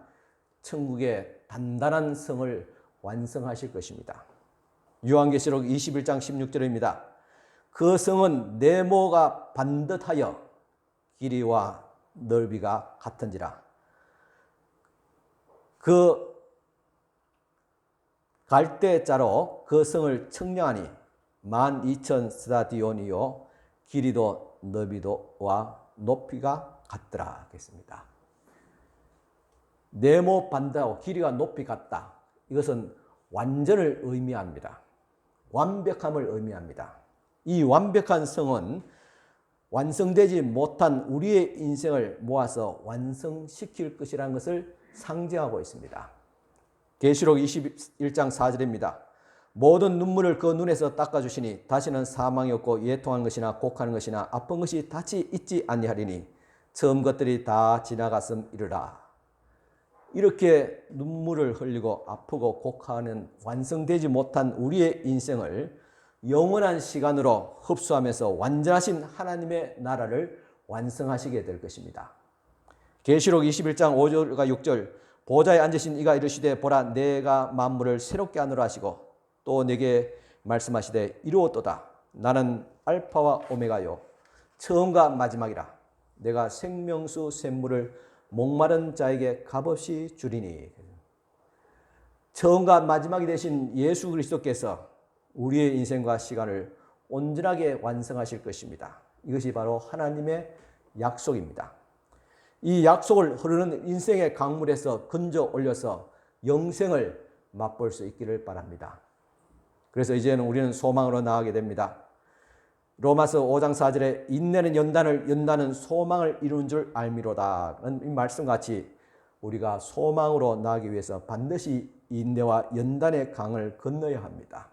D: 천국의 단단한 성을 완성하실 것입니다. 요한계시록 21장 16절입니다. 그 성은 네모가 반듯하여 길이와 넓이가 같은지라. 그 갈대자로 그 성을 측량하니 12,000 스타디온이요 길이도 넓이도와 높이가 같더라 하겠습니다. 네모 반듯하고 길이가 높이 같다. 이것은 완전을 의미합니다. 완벽함을 의미합니다. 이 완벽한 성은 완성되지 못한 우리의 인생을 모아서 완성시킬 것이라는 것을 상징하고 있습니다. 계시록 21장 4절입니다. 모든 눈물을 그 눈에서 닦아주시니 다시는 사망이 없고 예통하는 것이나 곡하는 것이나 아픈 것이 다시 있지 아니하리니 처음 것들이 다 지나갔음이르라. 이렇게 눈물을 흘리고 아프고 곡하는 완성되지 못한 우리의 인생을 영원한 시간으로 흡수하면서 완전하신 하나님의 나라를 완성하시게 될 것입니다. 계시록 21장 5절과 6절 보좌에 앉으신 이가 이르시되 보라 내가 만물을 새롭게 하노라 하시고 또 내게 말씀하시되 이루었도다. 나는 알파와 오메가요 처음과 마지막이라. 내가 생명수 샘물을 목마른 자에게 값없이 주리니. 처음과 마지막이 되신 예수 그리스도께서 우리의 인생과 시간을 온전하게 완성하실 것입니다. 이것이 바로 하나님의 약속입니다. 이 약속을 흐르는 인생의 강물에서 건져 올려서 영생을 맛볼 수 있기를 바랍니다. 그래서 이제는 우리는 소망으로 나아가게 됩니다. 로마서 5장 4절에 인내는 연단을 연단은 소망을 이루는 줄 알미로다는 이 말씀같이 우리가 소망으로 나아가기 위해서 반드시 인내와 연단의 강을 건너야 합니다.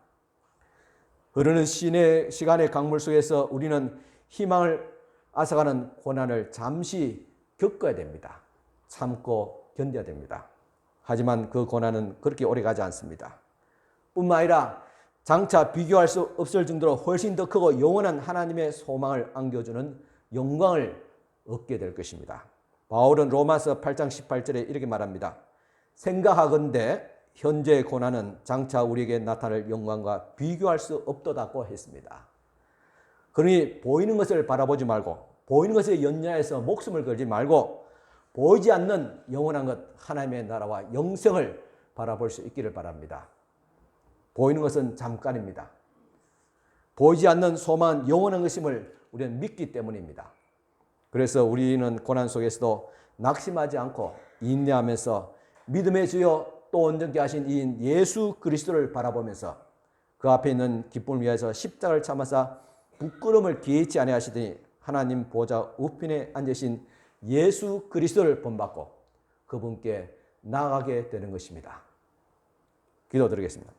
D: 흐르는 시간의 강물 속에서 우리는 희망을 앗아가는 고난을 잠시 겪어야 됩니다. 참고 견뎌야 됩니다. 하지만 그 고난은 그렇게 오래 가지 않습니다. 뿐만 아니라 장차 비교할 수 없을 정도로 훨씬 더 크고 영원한 하나님의 소망을 안겨주는 영광을 얻게 될 것입니다. 바울은 로마서 8장 18절에 이렇게 말합니다. 생각하건대 현재의 고난은 장차 우리에게 나타날 영광과 비교할 수 없도다고 했습니다. 그러니 보이는 것을 바라보지 말고 보이는 것에 연연해서 목숨을 걸지 말고 보이지 않는 영원한 것 하나님의 나라와 영생을 바라볼 수 있기를 바랍니다. 보이는 것은 잠깐입니다. 보이지 않는 소망은 영원한 것임을 우리는 믿기 때문입니다. 그래서 우리는 고난 속에서도 낙심하지 않고 인내하면서 믿음의 주여 또 온전케 하신 이인 예수 그리스도를 바라보면서 그 앞에 있는 기쁨을 위해서 십자가를 참아사 부끄러움을 기회치 아니하시더니 하나님 보좌 우편에 앉으신 예수 그리스도를 본받고 그분께 나아가게 되는 것입니다. 기도드리겠습니다.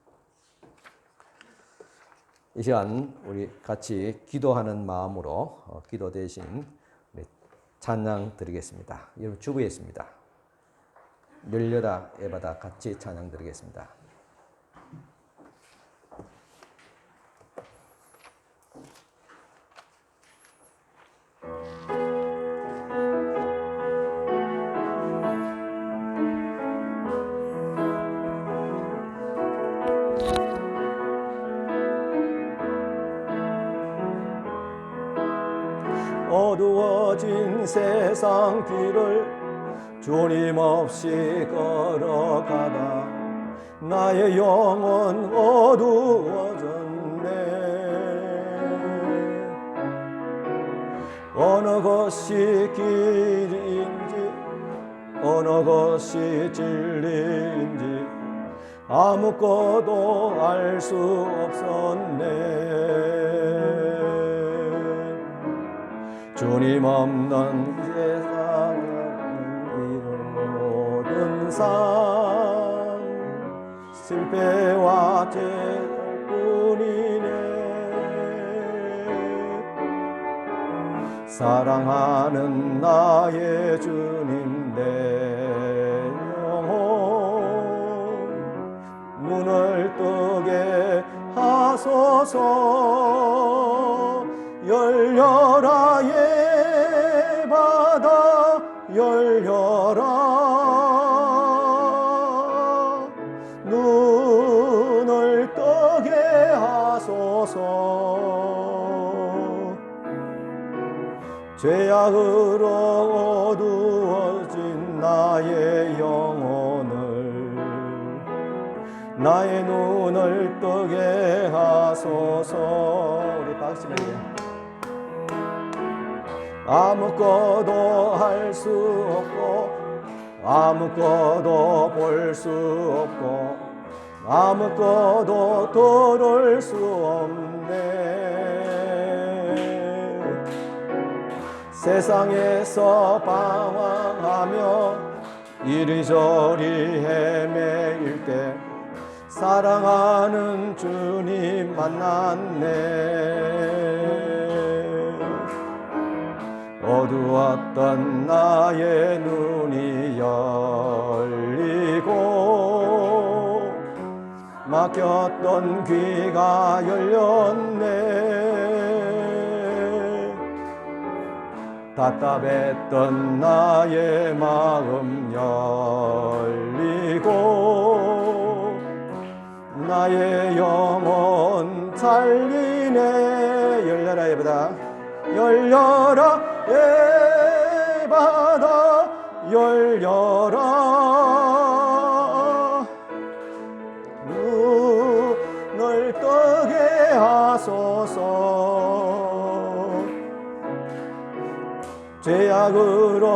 D: 이 시간 우리 같이 기도하는 마음으로 기도 대신 찬양 드리겠습니다. 여러분 주부에 있습니다. 열려다 예바다 같이 찬양 드리겠습니다. 어두워진 세상 길을 주님 없이 걸어가다 나의 영혼 어두워졌네. 어느 것이 길인지 어느 것이 진리인지 아무것도 알 수 없었네. 주님 없는 세상은 모든 삶 실패와 죄뿐이네. 사랑하는 나의 주님 내 영혼 눈을 뜨게 하소서. 열려라 예바다 열려라. 눈을 뜨게 하소서. 죄악으로 어두워진 나의 영혼을 나의 눈을 뜨게 하소서. 우리 박수님에게 아무것도 할 수 없고 아무것도 볼 수 없고 아무것도 들을 수 없네. 세상에서 방황하며 이리저리 헤매일 때 사랑하는 주님 만났네. 어두웠던 나의 눈이 열리고 막혔던 귀가 열렸네. 답답했던 나의 마음 열리고 나의 영혼 살리네. 열려라 예바다 열려라 예바다 열려라. 눈을 뜨게 하소서. 죄악으로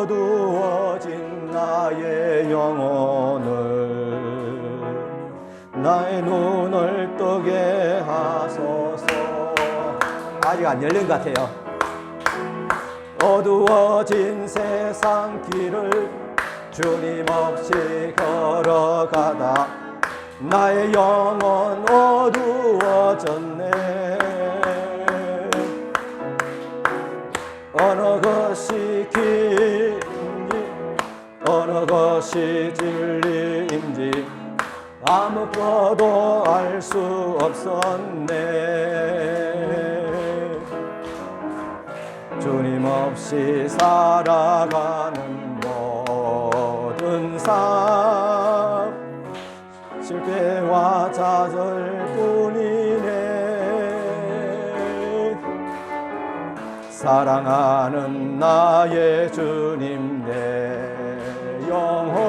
D: 어두워진 나의 영혼을 나의 눈을 뜨게 하소서. 아직 안 열린 것 같아요. 어두워진 세상 길을 주님 없이 걸어가다 나의 영혼 어두워졌네. 어느 것이 길인지 어느 것이 진리인지 아무것도 알 수 없었네. 주님 없이 살아가는 모든 삶 실패와 좌절뿐이네. 사랑하는 나의 주님 내 영혼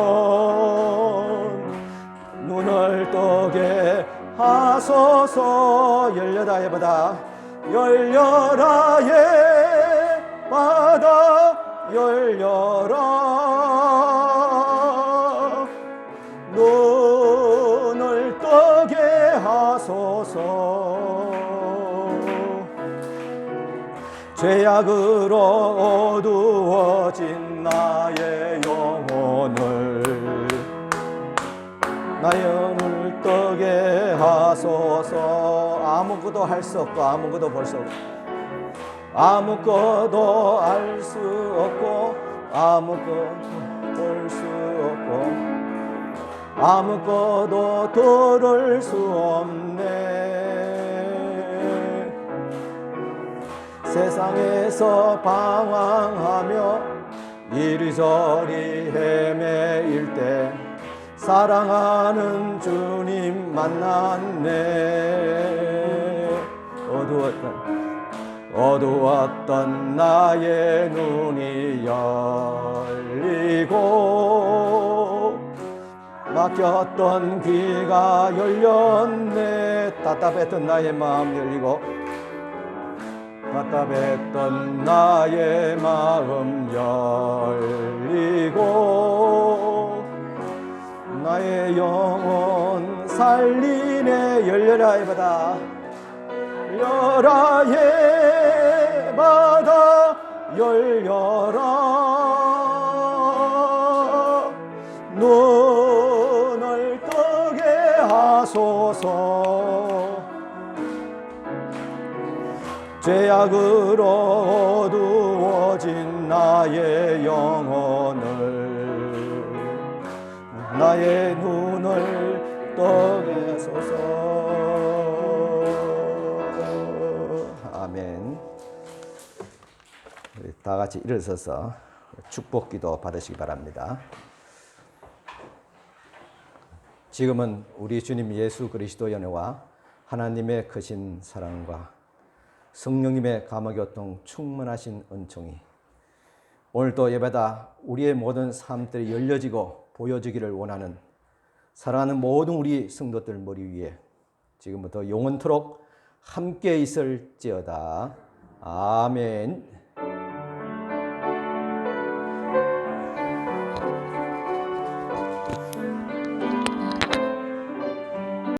D: 눈을 뜨게 하소서. 열려라 예바다 열려라 예바다 열려라. 눈을 뜨게 하소서. 죄악으로 어두워진 나의 영혼을 나의 눈을 뜨게 하소서. 아무것도 할 수 없고 아무것도 볼 수 없고 아무것도 알 수 없고 아무것도 볼 수 없고 아무것도 들을 수 없네. 세상에서 방황하며 이리저리 헤매일 때 사랑하는 주님 만났네. 어두웠던 나의 눈이 열리고 막혔던 귀가 열렸네. 답답했던 나의 마음 열리고 답답했던 나의 마음 열리고 나의 영혼 살리네. 열려라 예바다 열려라 예바다 열려라. 눈을 뜨게 하소서. 죄악으로 어두워진 나의 영혼을 나의 눈을 복덕에 소서. 아멘. 우리 다 같이 일어서서 축복기도 받으시기 바랍니다. 지금은 우리 주님 예수 그리스도의 은혜와 하나님의 크신 사랑과 성령님의 감화교통 충만하신 은총이 오늘도 예배다 우리의 모든 삶들이 열려지고 보여지기를 원하는 사랑하는 모든 우리 성도들 머리 위에 지금부터 영원토록 함께 있을지어다. 아멘.